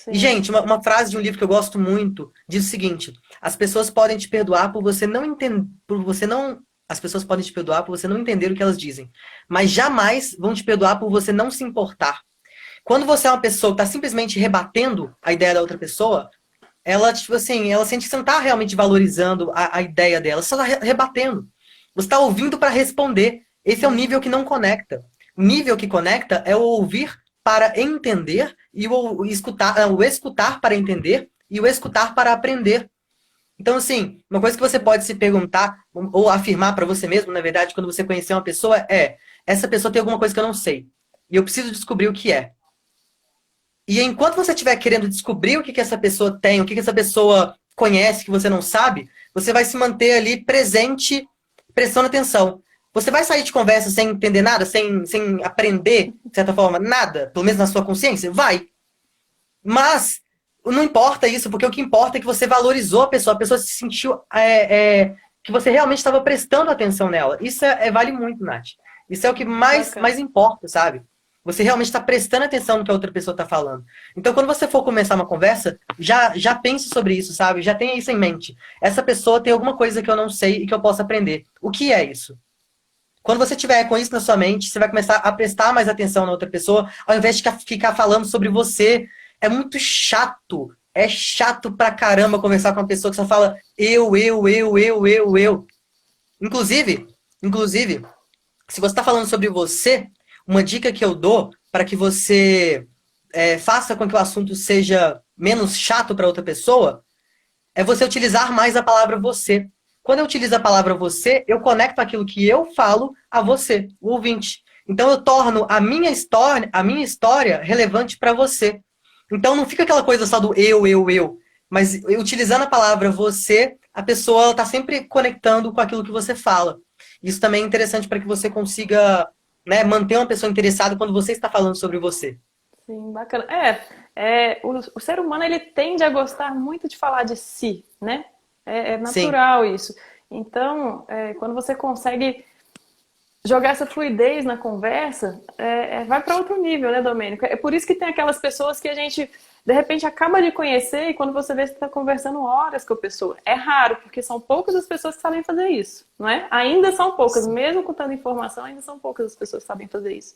E, Sim. gente, uma frase de um livro que eu gosto muito diz o seguinte: as pessoas podem te perdoar por você não entender, por você não. As pessoas podem te perdoar por você não entender o que elas dizem, mas jamais vão te perdoar por você não se importar. Quando você é uma pessoa que está simplesmente rebatendo a ideia da outra pessoa, ela, tipo assim, ela sente que você não está realmente valorizando a ideia dela, você só está rebatendo. Você está ouvindo para responder. Esse é um nível que não conecta. O nível que conecta é o ouvir para entender e o escutar para entender e o escutar para aprender. Então, assim, uma coisa que você pode se perguntar ou afirmar para você mesmo, na verdade, quando você conhecer uma pessoa, essa pessoa tem alguma coisa que eu não sei. E eu preciso descobrir o que é. E enquanto você estiver querendo descobrir o que essa pessoa tem, o que essa pessoa conhece que você não sabe, você vai se manter ali presente, prestando atenção. Você vai sair de conversa sem entender nada, sem aprender, de certa forma, nada, pelo menos na sua consciência? Vai. Mas não importa isso, porque o que importa é que você valorizou a pessoa se sentiu que você realmente estava prestando atenção nela. Isso vale muito, Nath. Isso é o que mais Bacana. importa, sabe? Você realmente está prestando atenção no que a outra pessoa está falando. Então, quando você for começar uma conversa, já pense sobre isso, sabe? Já tenha isso em mente. Essa pessoa tem alguma coisa que eu não sei e que eu posso aprender. O que é isso? Quando você tiver com isso na sua mente, você vai começar a prestar mais atenção na outra pessoa, ao invés de ficar falando sobre você. É muito chato. É chato pra caramba conversar com uma pessoa que só fala eu. Inclusive, se você está falando sobre você, uma dica que eu dou para que você faça com que o assunto seja menos chato para outra pessoa é você utilizar mais a palavra você. Quando eu utilizo a palavra você, eu conecto aquilo que eu falo a você, o ouvinte. Então eu torno a minha história relevante para você. Então não fica aquela coisa só do eu. Mas utilizando a palavra você, a pessoa está sempre conectando com aquilo que você fala. Isso também é interessante para que você consiga, né, manter uma pessoa interessada quando você está falando sobre você. Sim, bacana. O ser humano ele tende a gostar muito de falar de si, né? É Sim, natural isso. Então, quando você consegue jogar essa fluidez na conversa, vai para outro nível, né, Domênico? É por isso que tem aquelas pessoas que a gente, de repente, acaba de conhecer e quando você vê, você está conversando horas com a pessoa. É raro, porque são poucas as pessoas que sabem fazer isso, não é? Ainda são poucas, mesmo com tanta informação, ainda são poucas as pessoas que sabem fazer isso.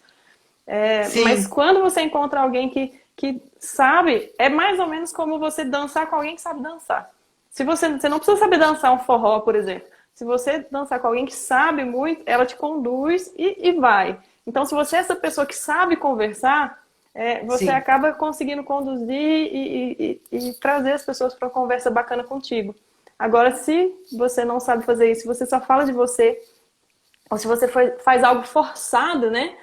Mas sim, quando você encontra alguém que que sabe, é mais ou menos como você dançar com alguém que sabe dançar. Se você não precisa saber dançar um forró, por exemplo. Se você dançar com alguém que sabe muito, ela te conduz e vai. Então, se você é essa pessoa que sabe conversar, você Sim. acaba conseguindo conduzir e trazer as pessoas para uma conversa bacana contigo. Agora, se você não sabe fazer isso, se você só fala de você, ou se você faz algo forçado, né?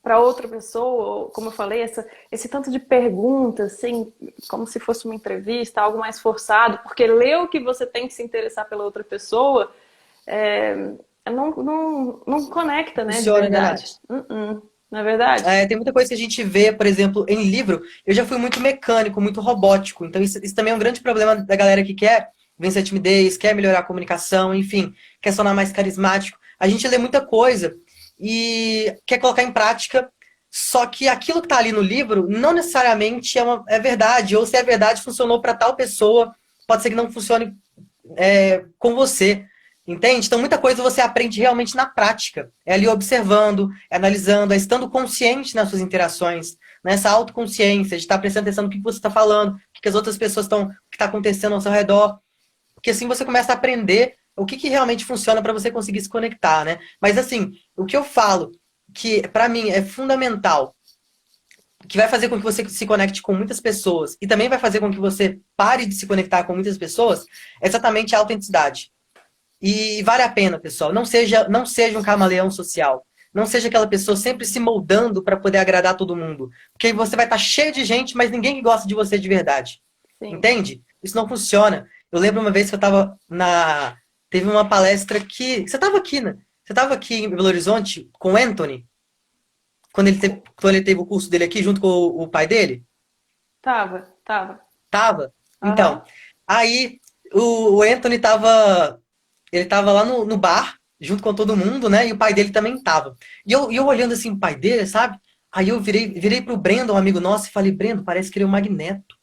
Para outra pessoa, ou, como eu falei, esse tanto de perguntas, assim, como se fosse uma entrevista, algo mais forçado, porque leu que você tem que se interessar pela outra pessoa, não conecta, né, de Funciona, né, verdade. Nath? Não é verdade? Tem muita coisa que a gente vê, por exemplo, em livro. Eu já fui muito mecânico, muito robótico. Então, isso também é um grande problema da galera que quer vencer a timidez, quer melhorar a comunicação, enfim, quer sonar mais carismático. A gente lê muita coisa e quer colocar em prática, só que aquilo que está ali no livro não necessariamente é verdade. Ou se é verdade, funcionou para tal pessoa, pode ser que não funcione com você. Entende? Então, muita coisa você aprende realmente na prática. É ali observando, é analisando, é estando consciente nas suas interações, nessa autoconsciência, de estar prestando atenção no que você está falando, o que as outras pessoas estão, o que está acontecendo ao seu redor. Porque assim você começa a aprender o que realmente funciona para você conseguir se conectar, né? Mas assim, o que eu falo, que para mim é fundamental, que vai fazer com que você se conecte com muitas pessoas e também vai fazer com que você pare de se conectar com muitas pessoas, é exatamente a autenticidade. E vale a pena, pessoal. Não seja um camaleão social. Não seja aquela pessoa sempre se moldando para poder agradar todo mundo. Porque aí você vai estar cheio de gente, mas ninguém que gosta de você de verdade. Sim. Entende? Isso não funciona. Eu lembro uma vez que eu estava na. Teve uma palestra que. Você estava aqui, né? Você estava aqui em Belo Horizonte com o Anthony, quando ele teve o curso dele aqui junto com o pai dele? Tava. Tava. Aham. Então, aí o Anthony tava. Ele tava lá no bar, junto com todo mundo, né? E o pai dele também tava. E eu olhando assim o pai dele, sabe? Aí eu virei pro Brendo, um amigo nosso, e falei, Brendo, parece que ele é um magneto.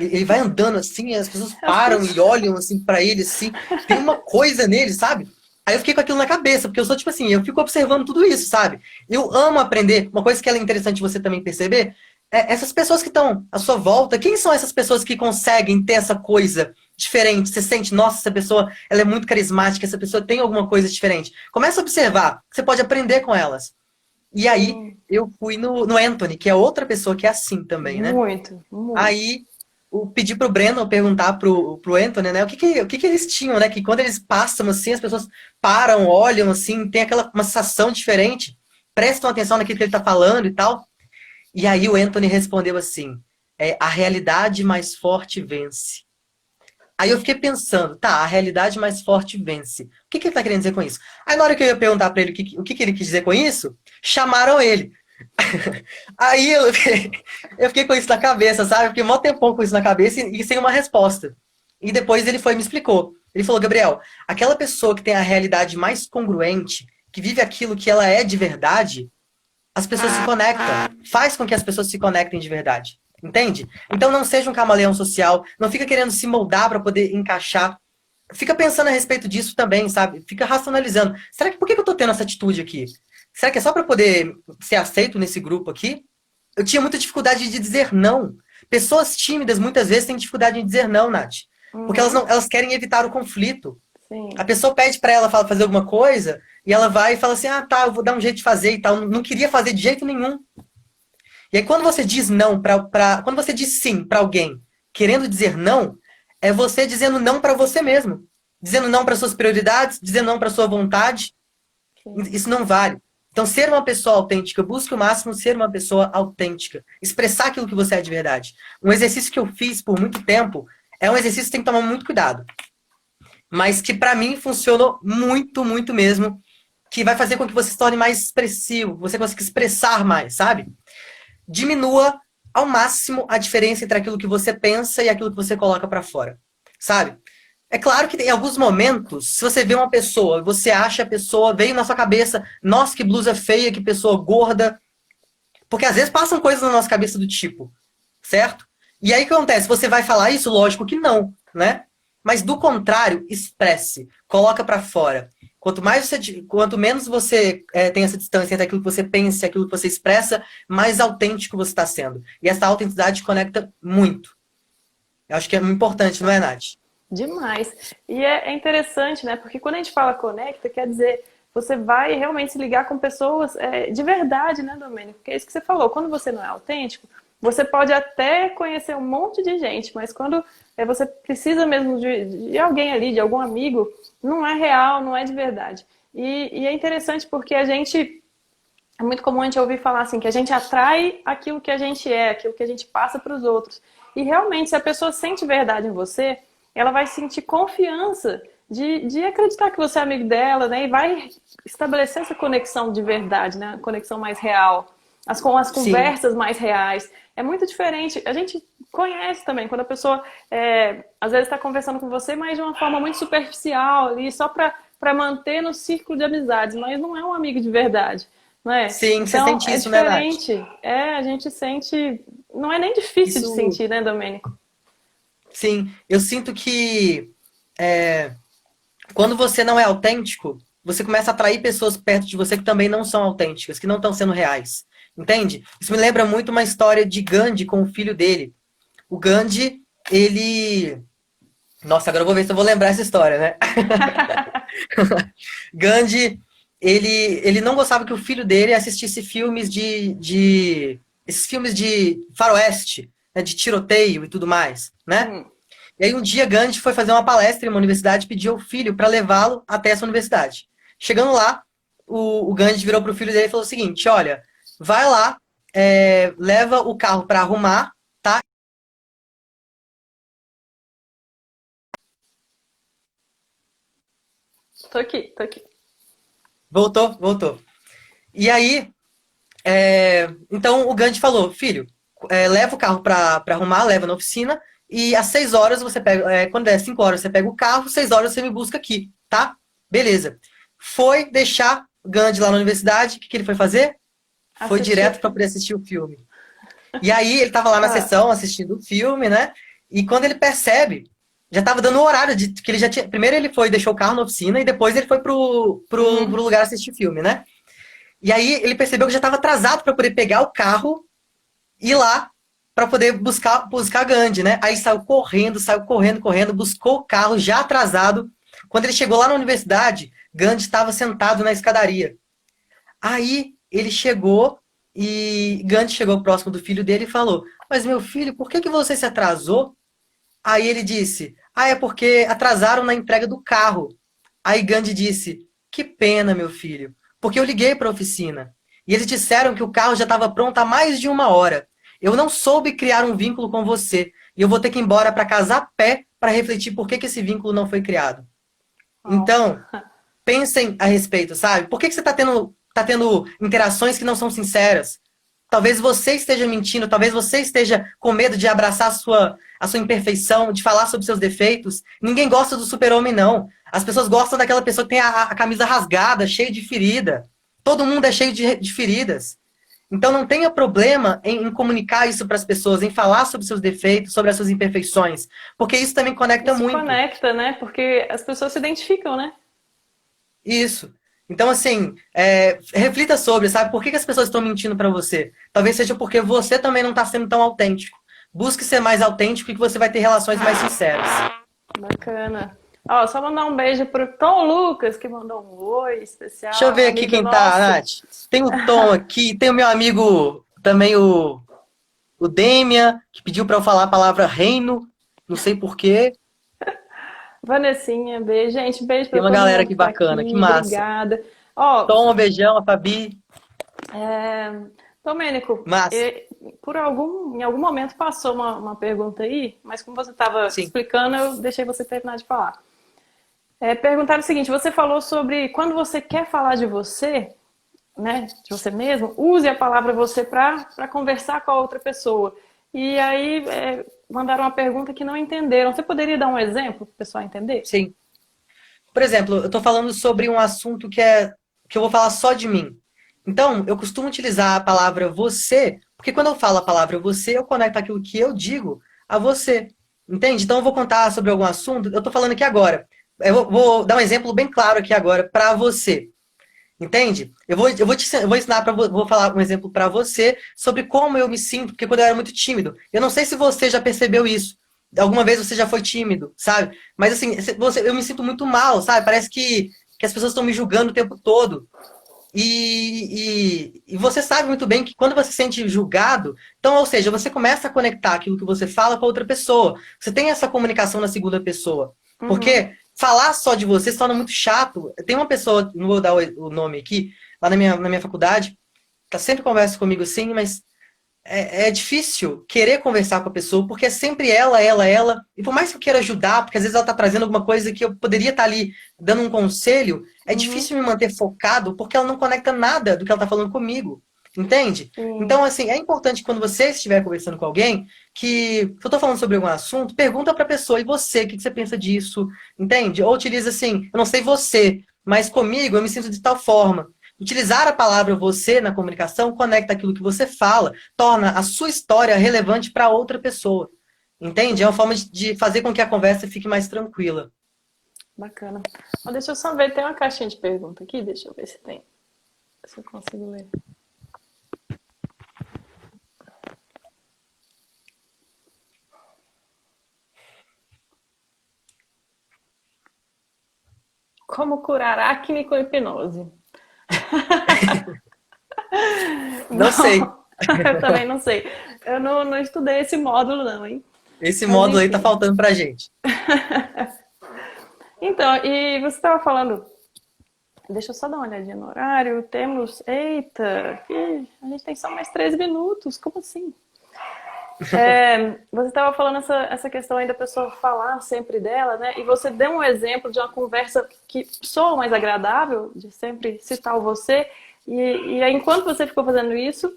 Ele vai andando assim, e as pessoas param e olham assim pra ele, assim. Tem uma coisa nele, sabe? Aí eu fiquei com aquilo na cabeça, porque eu sou tipo assim, eu fico observando tudo isso, sabe? Eu amo aprender. Uma coisa que é interessante você também perceber essas pessoas que estão à sua volta, quem são essas pessoas que conseguem ter essa coisa diferente? Você sente, nossa, essa pessoa ela é muito carismática, essa pessoa tem alguma coisa diferente. Começa a observar, você pode aprender com elas. E aí eu fui no Anthony, que é outra pessoa que é assim também, né? Muito, muito. Aí eu pedi pro Brandon perguntar pro Anthony, né? O que eles tinham, né? Que quando eles passam assim, as pessoas param, olham assim, tem uma sensação diferente, prestam atenção naquilo que ele tá falando e tal. E aí o Anthony respondeu assim: a realidade mais forte vence. Aí eu fiquei pensando, tá, a realidade mais forte vence. O que ele tá querendo dizer com isso? Aí na hora que eu ia perguntar pra ele o que ele quis dizer com isso, chamaram ele. Aí eu fiquei com isso na cabeça, sabe? Eu fiquei mó tempão com isso na cabeça e sem uma resposta. E depois ele foi e me explicou. Ele falou, Gabriel, aquela pessoa que tem a realidade mais congruente, que vive aquilo que ela é de verdade, as pessoas se conectam. Faz com que as pessoas se conectem de verdade. Entende? Então não seja um camaleão social, não fica querendo se moldar para poder encaixar. Fica pensando a respeito disso também, sabe? Fica racionalizando. Por que eu tô tendo essa atitude aqui? Será que é só para poder ser aceito nesse grupo aqui? Eu tinha muita dificuldade de dizer não. Pessoas tímidas muitas vezes têm dificuldade em dizer não, Nath. Porque Uhum. elas querem evitar o conflito. A Sim. pessoa pede para ela fazer alguma coisa e ela vai e fala assim: ah, tá, eu vou dar um jeito de fazer e tal. Não queria fazer de jeito nenhum. E aí quando você diz não quando você diz sim para alguém, querendo dizer não, é você dizendo não para você mesmo, dizendo não para suas prioridades, dizendo não para sua vontade. Sim. Isso não vale. Então, ser uma pessoa autêntica, busque o máximo ser uma pessoa autêntica, expressar aquilo que você é de verdade. Um exercício que eu fiz por muito tempo é um exercício que tem que tomar muito cuidado, mas que para mim funcionou muito, muito mesmo, que vai fazer com que você se torne mais expressivo, você consiga expressar mais, sabe? Diminua ao máximo a diferença entre aquilo que você pensa e aquilo que você coloca para fora, sabe? É claro que em alguns momentos, se você vê uma pessoa, você acha a pessoa, veio na sua cabeça, nossa, que blusa feia, que pessoa gorda, porque às vezes passam coisas na nossa cabeça do tipo, certo? E aí o que acontece? Você vai falar isso? Lógico que não, né? Mas do contrário, expresse, coloca para fora. Quanto menos você tem essa distância entre aquilo que você pensa e aquilo que você expressa, mais autêntico você está sendo. E essa autenticidade conecta muito. Eu acho que é importante, não é, Nath? Demais. E é interessante, né? Porque quando a gente fala conecta, quer dizer, você vai realmente se ligar com pessoas de verdade, né, Domênico? Porque é isso que você falou. Quando você não é autêntico, você pode até conhecer um monte de gente, mas quando você precisa mesmo de alguém ali, de algum amigo, não é real, não é de verdade. E é interessante porque é muito comum a gente ouvir falar assim, que a gente atrai aquilo que a gente é, aquilo que a gente passa para os outros. E realmente, se a pessoa sente verdade em você, ela vai sentir confiança de acreditar que você é amigo dela, né? E vai estabelecer essa conexão de verdade, né? Conexão mais real, com as Sim, conversas mais reais. É muito diferente. A gente conhece também, quando a pessoa às vezes está conversando com você, mas de uma forma muito superficial ali, só para manter no círculo de amizades, mas não é um amigo de verdade, não é? sim, você Então sente é isso, né, Nath? diferente. A gente sente. Não é nem difícil de Isso, sentir, né, Domênico? sim, eu sinto que quando você não é autêntico, você começa a atrair pessoas perto de você que também não são autênticas, que não estão sendo reais. Entende? Isso me lembra muito uma história de Gandhi com o filho dele. O Gandhi, ele. Nossa, agora eu vou ver se eu vou lembrar essa história, né? Gandhi, ele não gostava que o filho dele assistisse filmes esses filmes de faroeste, né, de tiroteio e tudo mais, né? Hum. E aí um dia Gandhi foi fazer uma palestra em uma universidade e pediu ao filho para levá-lo até essa universidade. Chegando lá, o Gandhi virou para o filho dele e falou o seguinte: olha, vai lá, leva o carro para arrumar, tá? Tô aqui, tô aqui. Voltou, voltou. E aí, então o Gandhi falou: filho, leva o carro para arrumar, leva na oficina, e às 6 horas você pega, quando é 5 horas você pega o carro, 6 horas você me busca aqui, tá? Beleza. Foi deixar o Gandhi lá na universidade, o que ele foi fazer? Foi Assistiu. direto para poder assistir o filme. E aí ele tava lá na Ah, sessão assistindo o filme, né? E quando ele percebe, já tava dando o horário de que ele já tinha. Primeiro ele foi, deixou o carro na oficina e depois ele foi pro uhum. lugar assistir o filme, né? E aí ele percebeu que já estava atrasado para poder pegar o carro e ir lá para poder buscar Gandhi, né? Aí saiu correndo, correndo, buscou o carro já atrasado. Quando ele chegou lá na universidade, Gandhi estava sentado na escadaria. Aí ele chegou e Gandhi chegou próximo do filho dele e falou: Mas meu filho, por que você se atrasou? Aí ele disse: Ah, é porque atrasaram na entrega do carro. Aí Gandhi disse: Que pena, meu filho, porque eu liguei para a oficina e eles disseram que o carro já estava pronto há mais de 1 hora. Eu não soube criar um vínculo com você e eu vou ter que ir embora para casa a pé para refletir por que esse vínculo não foi criado. Ó. Então, pensem a respeito, sabe? Por que você tá tendo interações que não são sinceras? Talvez você esteja mentindo, talvez você esteja com medo de abraçar a sua imperfeição, de falar sobre seus defeitos. Ninguém gosta do super-homem, não. As pessoas gostam daquela pessoa que tem a camisa rasgada, cheia de ferida. Todo mundo é cheio de feridas. Então não tenha problema em comunicar isso para as pessoas, em falar sobre seus defeitos, sobre as suas imperfeições, porque isso também conecta Isso muito. conecta, né? Porque as pessoas se identificam, né? Isso. Então, assim, reflita sobre, sabe? Por que as pessoas estão mentindo para você? Talvez seja porque você também não está sendo tão autêntico. Busque ser mais autêntico e que você vai ter relações mais sinceras. Bacana. Ó, só mandar um beijo pro Tom Lucas, que mandou um oi Deixa eu especial, ver aqui amigo quem tá, nosso. Nath. Tem o Tom aqui, tem o meu amigo também, o Demian, que pediu para eu falar a palavra reino, não sei porquê. Vanessinha, beijo. Gente, beijo Tem pra uma todo galera mundo aqui que tá bacana, que aqui. massa. Obrigada. Ó, Tom, um beijão, a Fabi, é... Domênico, massa. em algum momento passou uma pergunta aí, mas como você estava Sim, explicando, eu deixei você terminar de falar. Perguntaram o seguinte: você falou sobre quando você quer falar de você, né, de você mesmo, use a palavra você para conversar com a outra pessoa. E aí mandaram uma pergunta que não entenderam. Você poderia dar um exemplo para o pessoal entender? sim. Por exemplo, eu estou falando sobre um assunto que eu vou falar só de mim. Então, eu costumo utilizar a palavra você, porque quando eu falo a palavra você, eu conecto aquilo que eu digo a você. Entende? Então, eu vou contar sobre algum assunto. Eu estou falando aqui agora. vou dar um exemplo bem claro aqui agora para você. Entende? Eu vou ensinar vou falar um exemplo para você sobre como eu me sinto, porque quando eu era muito tímido, eu não sei se você já percebeu isso. Alguma vez você já foi tímido, sabe? Mas assim, eu me sinto muito mal, sabe? Parece que as pessoas estão me julgando o tempo todo. E você sabe muito bem que quando você se sente julgado, então, ou seja, você começa a conectar aquilo que você fala com outra pessoa. Você tem essa comunicação na segunda pessoa. Uhum. Porque falar só de você se torna muito chato. Tem uma pessoa, não vou dar o nome aqui, lá na minha faculdade, que sempre conversa comigo assim, mas é difícil querer conversar com a pessoa, porque é sempre ela. E por mais que eu queira ajudar, porque às vezes ela está trazendo alguma coisa que eu poderia estar ali dando um conselho, é Uhum. difícil me manter focado, porque ela não conecta nada do que ela está falando comigo. Entende? Sim. Então, assim, é importante quando você estiver conversando com alguém, que se eu estou falando sobre algum assunto, pergunta para a pessoa, e você, o que você pensa disso? Entende? Ou utiliza assim, eu não sei você, mas comigo eu me sinto de tal forma. Utilizar a palavra você na comunicação conecta aquilo que você fala, torna a sua história relevante para outra pessoa. Entende? É uma Sim. forma de fazer com que a conversa fique mais tranquila. Bacana. Ó, deixa eu só ver, tem uma caixinha de pergunta aqui, deixa eu ver se tem. Se eu consigo ler. Como curar acne com hipnose? Não sei. Bom, eu também não sei. Eu não estudei esse módulo, não, hein? Esse Mas módulo aí tá enfim. faltando pra gente. Então, e você estava falando. Deixa eu só dar uma olhadinha no horário. Temos. Eita, a gente tem só mais 3 minutos. Como assim? Você estava falando essa questão aí da pessoa falar sempre dela, né? E você deu um exemplo de uma conversa que soa mais agradável, de sempre citar o você. E aí, enquanto você ficou fazendo isso,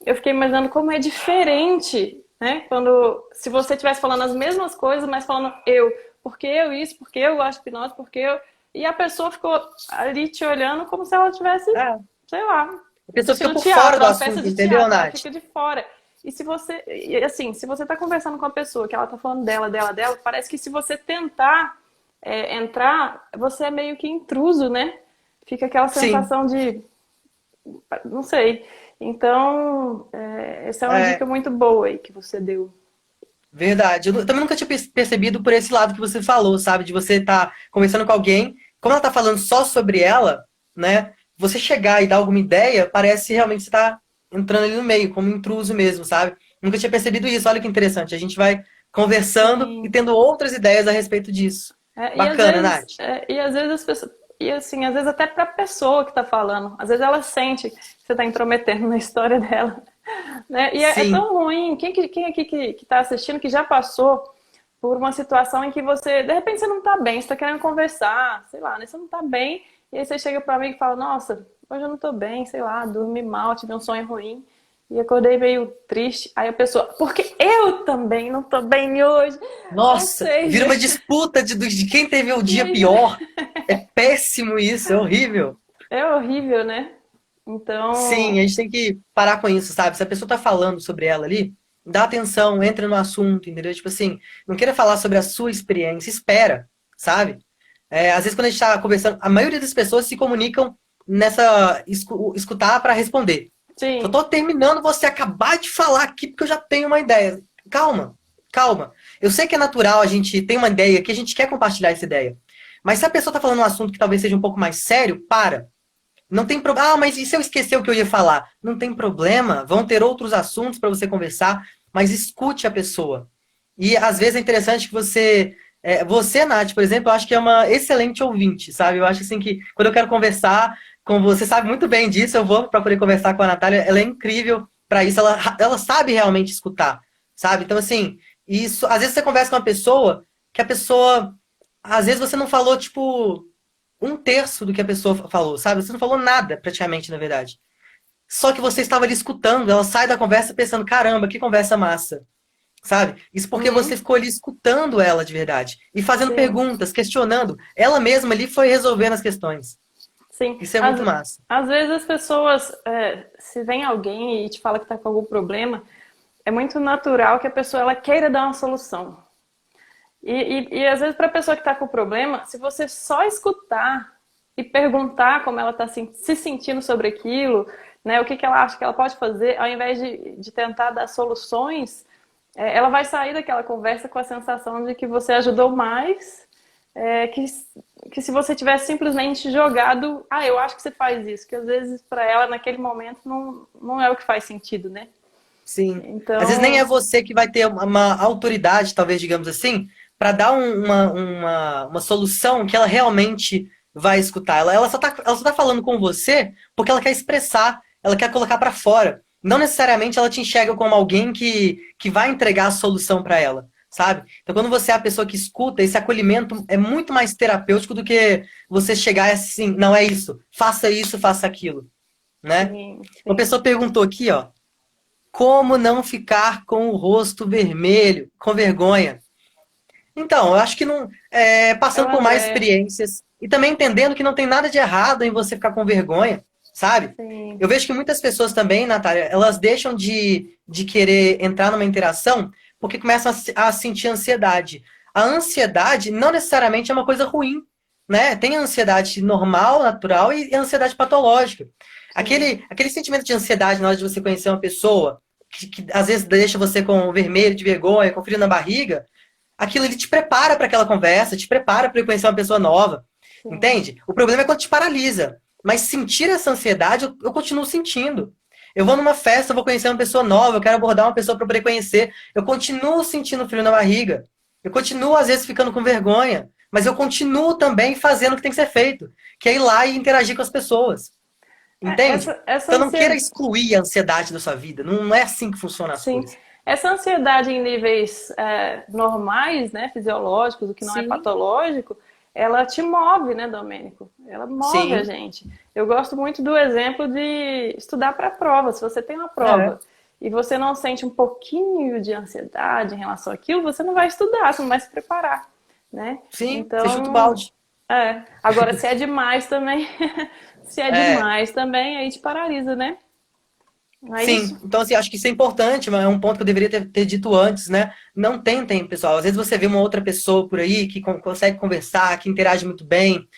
eu fiquei imaginando como é diferente, né? Quando, se você estivesse falando as mesmas coisas, mas falando eu, porque eu isso, porque eu gosto de hipnose, porque eu. E a pessoa ficou ali te olhando como se ela tivesse, É, sei lá, a pessoa fica assistindo por fora teatro, do uma peça assunto, de entendeu, teatro, ela Nath? fica de fora. E se você, e assim, se você tá conversando com a pessoa que ela tá falando dela, parece que se você tentar entrar, você é meio que intruso, né? Fica aquela Sim, sensação de, não sei. Então, essa é uma é dica muito boa aí que você deu. verdade. Eu também nunca tinha percebido por esse lado que você falou, sabe? De você estar conversando com alguém, como ela tá falando só sobre ela, né? Você chegar e dar alguma ideia, parece realmente que você tá entrando ali no meio, como intruso mesmo, sabe? Nunca tinha percebido isso. Olha que interessante. A gente vai conversando e Sim. tendo outras ideias a respeito disso. E às Bacana, vezes, Nath. às vezes as pessoas, e assim, às vezes até para a pessoa que está falando, às vezes ela sente que você está intrometendo na história dela, né? E é Sim, tão ruim. Quem aqui que está assistindo que já passou por uma situação em que você, de repente, você não está bem, você está querendo conversar, sei lá, né? Você não está bem, e aí você chega para mim e fala, nossa, hoje eu não estou bem, sei lá, dormi mal, tive um sonho ruim. E acordei meio triste. Aí a pessoa, porque eu também não tô bem hoje. Ou nossa, vira seja, uma disputa de quem teve o e dia aí já pior. É péssimo isso, é horrível. é horrível, né? Sim, a Então, gente tem que parar com isso, sabe? Se a pessoa tá falando sobre ela ali, dá atenção, entra no assunto, entendeu? Tipo assim, não queira falar sobre a sua experiência, espera, sabe? Às vezes quando a gente tá conversando, a maioria das pessoas se comunicam nessa escutar para responder. Só sim, tô terminando você acabar de falar aqui porque eu já tenho uma ideia. Calma, calma. Eu sei que é natural, a gente tem uma ideia, que a gente quer compartilhar essa ideia. Mas se a pessoa tá falando um assunto que talvez seja um pouco mais sério, para. Não tem problema. Ah, mas e se eu esquecer o que eu ia falar? Não tem problema. Vão ter outros assuntos para você conversar, mas escute a pessoa. E às vezes é interessante que você. Você, Nath, por exemplo, eu acho que é uma excelente ouvinte, sabe? Eu acho assim que quando eu quero conversar com você, sabe muito bem disso, eu vou para poder conversar com a Natália. Ela é incrível para isso, ela sabe realmente escutar, sabe? Então, assim, isso. Às vezes você conversa com uma pessoa que a pessoa. Às vezes você não falou, tipo, um terço do que a pessoa falou, sabe? Você não falou nada, praticamente, na verdade. Só que você estava ali escutando, ela sai da conversa pensando, caramba, que conversa massa, sabe? Isso porque você uhum, ficou ali escutando ela de verdade e fazendo sim, perguntas, questionando. Ela mesma ali foi resolvendo as questões. sim. Isso é muito massa. Às vezes as pessoas, se vem alguém e te fala que está com algum problema, é muito natural que a pessoa ela queira dar uma solução. E às vezes para a pessoa que está com problema, se você só escutar e perguntar como ela está se sentindo sobre aquilo, né, o que que ela acha que ela pode fazer, ao invés de tentar dar soluções, ela vai sair daquela conversa com a sensação de que você ajudou mais, que se você tivesse simplesmente jogado, eu acho que você faz isso, que às vezes para ela naquele momento não é o que faz sentido, né? Sim. Às vezes nem Então, é você que vai ter uma autoridade, talvez, digamos assim, para dar uma solução que ela realmente vai escutar. Ela só tá falando com você porque ela quer expressar, ela quer colocar para fora. Não necessariamente ela te enxerga como alguém que vai entregar a solução para ela, sabe? Então, quando você é a pessoa que escuta, esse acolhimento é muito mais terapêutico do que você chegar e assim, não é isso, faça aquilo, né? sim, Uma sim. pessoa perguntou aqui, ó. Como não ficar com o rosto vermelho, com vergonha? Então, eu acho que não, É o passando por mais André, experiências e também entendendo que não tem nada de errado em você ficar com vergonha, sabe? sim. Eu vejo que muitas pessoas também, Natália, elas deixam de querer entrar numa interação porque começam a sentir ansiedade. A ansiedade não necessariamente é uma coisa ruim, né? Tem a ansiedade normal, natural e a ansiedade patológica. Sim. Aquele sentimento de ansiedade na hora de você conhecer uma pessoa, que às vezes deixa você com vermelho de vergonha, com frio na barriga, aquilo ele te prepara para aquela conversa, te prepara para conhecer uma pessoa nova, Sim. entende? O problema é quando te paralisa. Mas sentir essa ansiedade, eu continuo sentindo. Eu vou numa festa, eu vou conhecer uma pessoa nova, eu quero abordar uma pessoa para poder conhecer. Eu continuo sentindo frio na barriga. Eu continuo, às vezes, ficando com vergonha. Mas eu continuo também fazendo o que tem que ser feito, que é ir lá e interagir com as pessoas. Entende? Essa Então não queira ansiedade, excluir a ansiedade da sua vida. Não é assim que funcionam as sim, coisas. essa ansiedade em níveis normais, né, fisiológicos, o que não é Sim, patológico, ela te move, né, Domênico? Ela move a sim. gente. Eu gosto muito do exemplo de estudar para a prova. Se você tem uma É. prova e você não sente um pouquinho de ansiedade em relação àquilo, você não vai estudar, você não vai se preparar, né? Sim, você chuta o Então, balde. agora se é demais também, se é É. demais também, aí te paralisa, né? Não é Sim, isso? então assim, acho que isso é importante, mas é um ponto que eu deveria ter dito antes, né? Não tentem, pessoal. Às vezes você vê uma outra pessoa por aí que consegue conversar, que interage muito bem.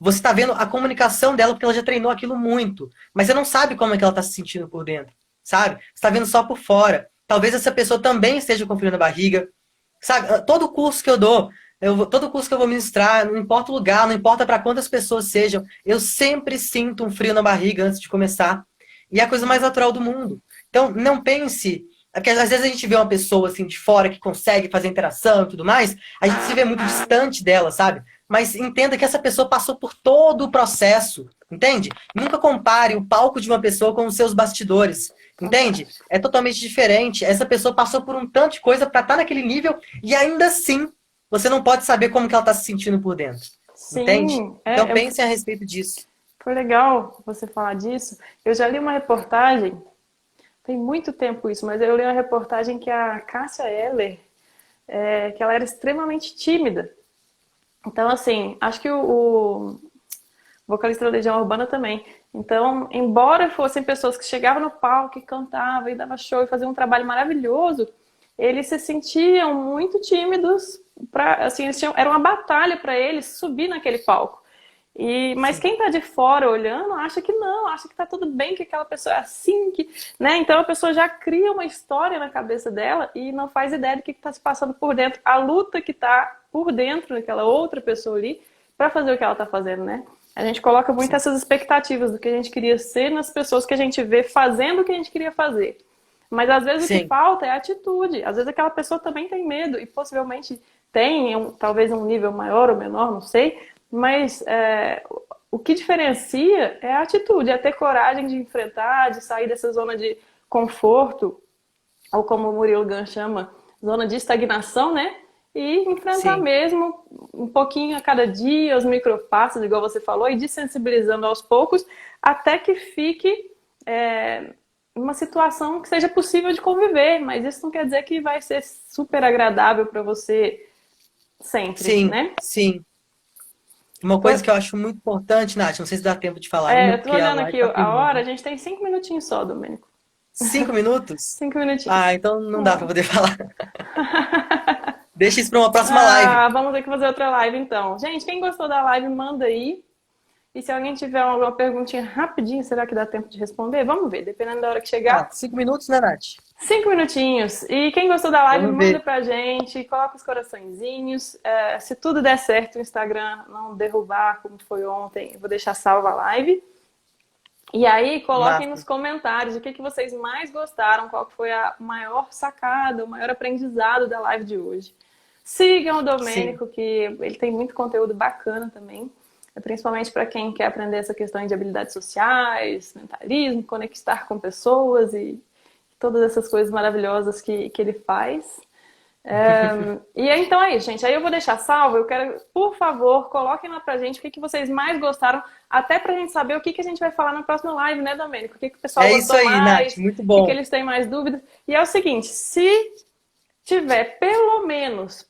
Você está vendo a comunicação dela porque ela já treinou aquilo muito, mas você não sabe como é que ela está se sentindo por dentro, sabe? Você está vendo só por fora. Talvez essa pessoa também esteja com frio na barriga, sabe? Todo curso que eu dou, todo curso que eu vou ministrar, não importa o lugar, não importa para quantas pessoas sejam, eu sempre sinto um frio na barriga antes de começar. E é a coisa mais natural do mundo. Então, não pense. Porque às vezes a gente vê uma pessoa assim de fora que consegue fazer interação e tudo mais, a gente se vê muito distante dela, sabe? Mas entenda que essa pessoa passou por todo o processo, entende? Nunca compare o palco de uma pessoa com os seus bastidores, entende? Fantástico. É totalmente diferente. Essa pessoa passou por um tanto de coisa para estar naquele nível e ainda assim você não pode saber como que ela está se sentindo por dentro, entende? Sim, Então pense a respeito disso. foi legal você falar disso. Eu já li uma reportagem, tem muito tempo isso, mas eu li uma reportagem que a Cássia Eller, que ela era extremamente tímida. Então, assim, acho que o vocalista da Legião Urbana também. Então, embora fossem pessoas que chegavam no palco e cantavam e davam show e faziam um trabalho maravilhoso, eles se sentiam muito tímidos. Assim, era uma batalha para eles subir naquele palco. Mas Sim, quem está de fora olhando acha que não, acha que está tudo bem, que aquela pessoa é assim, né? Então a pessoa já cria uma história na cabeça dela e não faz ideia do que está se passando por dentro, a luta que está por dentro daquela outra pessoa ali para fazer o que ela está fazendo, né? A gente coloca muito sim, essas expectativas do que a gente queria ser nas pessoas que a gente vê fazendo o que a gente queria fazer. Mas às vezes o que sim, falta é a atitude. Às vezes aquela pessoa também tem medo e possivelmente tem, talvez um nível maior ou menor, não sei, mas o que diferencia é a atitude, é ter coragem de enfrentar, de sair dessa zona de conforto, ou como o Murilo Gun chama, zona de estagnação, né? E enfrentar sim. mesmo um pouquinho a cada dia, os micropassos, igual você falou, e desensibilizando aos poucos, até que fique uma situação que seja possível de conviver. Mas isso não quer dizer que vai ser super agradável para você sempre, Sim, né? sim. Uma coisa que eu acho muito importante, Nath, não sei se dá tempo de falar ainda, Eu tô porque a olhando live aqui tá a terminando, hora, a né? gente tem 5 minutinhos só, Domênico. 5 minutos? 5 minutinhos. Ah, então não dá Ó. pra poder falar. Deixa isso para uma próxima live. Vamos ter que fazer outra live então. Gente, quem gostou da live, manda aí. E se alguém tiver alguma perguntinha rapidinho, será que dá tempo de responder? Vamos ver, dependendo da hora que chegar. 5 minutos, né, Nath? 5 minutinhos. E quem gostou da live, Vamos manda ver. pra gente, coloca os coraçõezinhos. Se tudo der certo, o Instagram não derrubar, como foi ontem, eu vou deixar salva a live. E aí, coloquem nos comentários o que vocês mais gostaram, qual foi a maior sacada, o maior aprendizado da live de hoje. Sigam o Domênico, que ele tem muito conteúdo bacana também, principalmente para quem quer aprender essa questão de habilidades sociais, mentalismo, conectar com pessoas e todas essas coisas maravilhosas que ele faz. E então é isso, gente. Aí eu vou deixar salvo. Eu quero, por favor, coloquem lá pra gente o que vocês mais gostaram, até pra gente saber o que a gente vai falar na próxima live, né, Domênico? O que o pessoal gostou mais, Nath, muito bom. o que eles têm mais dúvidas. E é o seguinte, se tiver pelo menos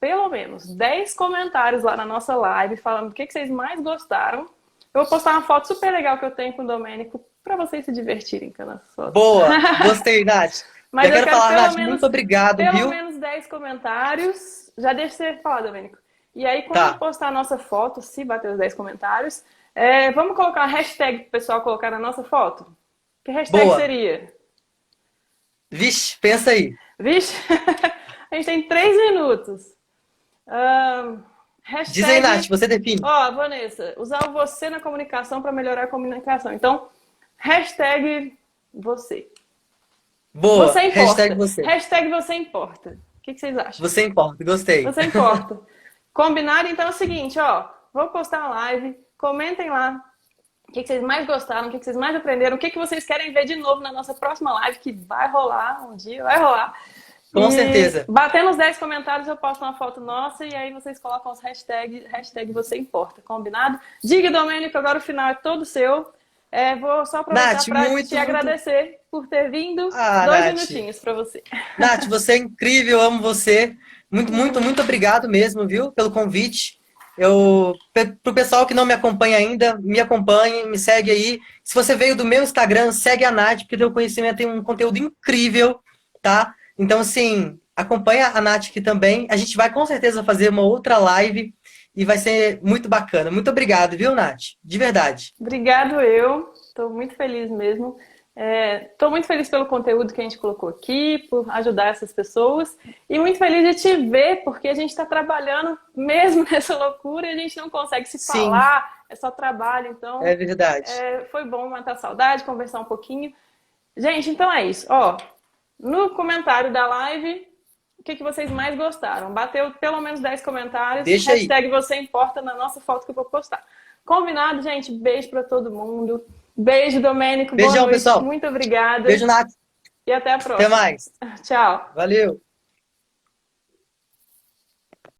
10 comentários lá na nossa live falando o que vocês mais gostaram, eu vou postar uma foto super legal que eu tenho com o Domênico pra vocês se divertirem com as fotos. Boa, gostei, Nath. Mas eu quero falar, Nath, menos, muito obrigado, pelo viu? menos 10 comentários. Já deixa você falar, Domênico. E aí, quando eu postar a nossa foto, se bater os 10 comentários, vamos colocar uma hashtag pro pessoal colocar na nossa foto? Que hashtag seria? Vixe, pensa aí. Vixe, a gente tem 3 minutos. Hashtag... Diz aí, Nath, você define. Vanessa, usar o você na comunicação para melhorar a comunicação. Então, hashtag você. Boa, você importa. hashtag você. Hashtag você importa. O que vocês acham? Você importa, gostei. Você importa. Combinado? Então é o seguinte, vou postar uma live, comentem lá o que vocês mais gostaram, o que vocês mais aprenderam, o que vocês querem ver de novo na nossa próxima live, que vai rolar um dia, vai rolar. Com certeza. Batendo os 10 comentários, eu posto uma foto nossa e aí vocês colocam os hashtag você importa, combinado? Diga, Domênico, agora o final é todo seu. Vou só aproveitar para te agradecer por ter vindo. 2 minutinhos para você. Nath, você é incrível, amo você. Muito obrigado mesmo, viu, pelo convite. Pro pessoal que não me acompanha ainda, me acompanhe, me segue aí. Se você veio do meu Instagram, segue a Nath, porque teu conhecimento tem um conteúdo incrível, tá? Então, assim, acompanha a Nath aqui também. A gente vai com certeza fazer uma outra live e vai ser muito bacana. Muito obrigado, viu, Nath? De verdade. Obrigado eu. Estou muito feliz mesmo. Estou muito feliz pelo conteúdo que a gente colocou aqui, por ajudar essas pessoas. E muito feliz de te ver, porque a gente está trabalhando mesmo nessa loucura e a gente não consegue se falar. É só trabalho, então... É verdade. Foi bom matar a saudade, conversar um pouquinho. Gente, então é isso. No comentário da live, o que vocês mais gostaram? Bateu pelo menos 10 comentários. Deixa hashtag aí. você importa na nossa foto que eu vou postar. Combinado, gente? Beijo pra todo mundo. Beijo, Domênico. Beijão, boa noite. pessoal. Muito obrigada. Beijo, Nath. E até a próxima. Até mais. Tchau. Valeu.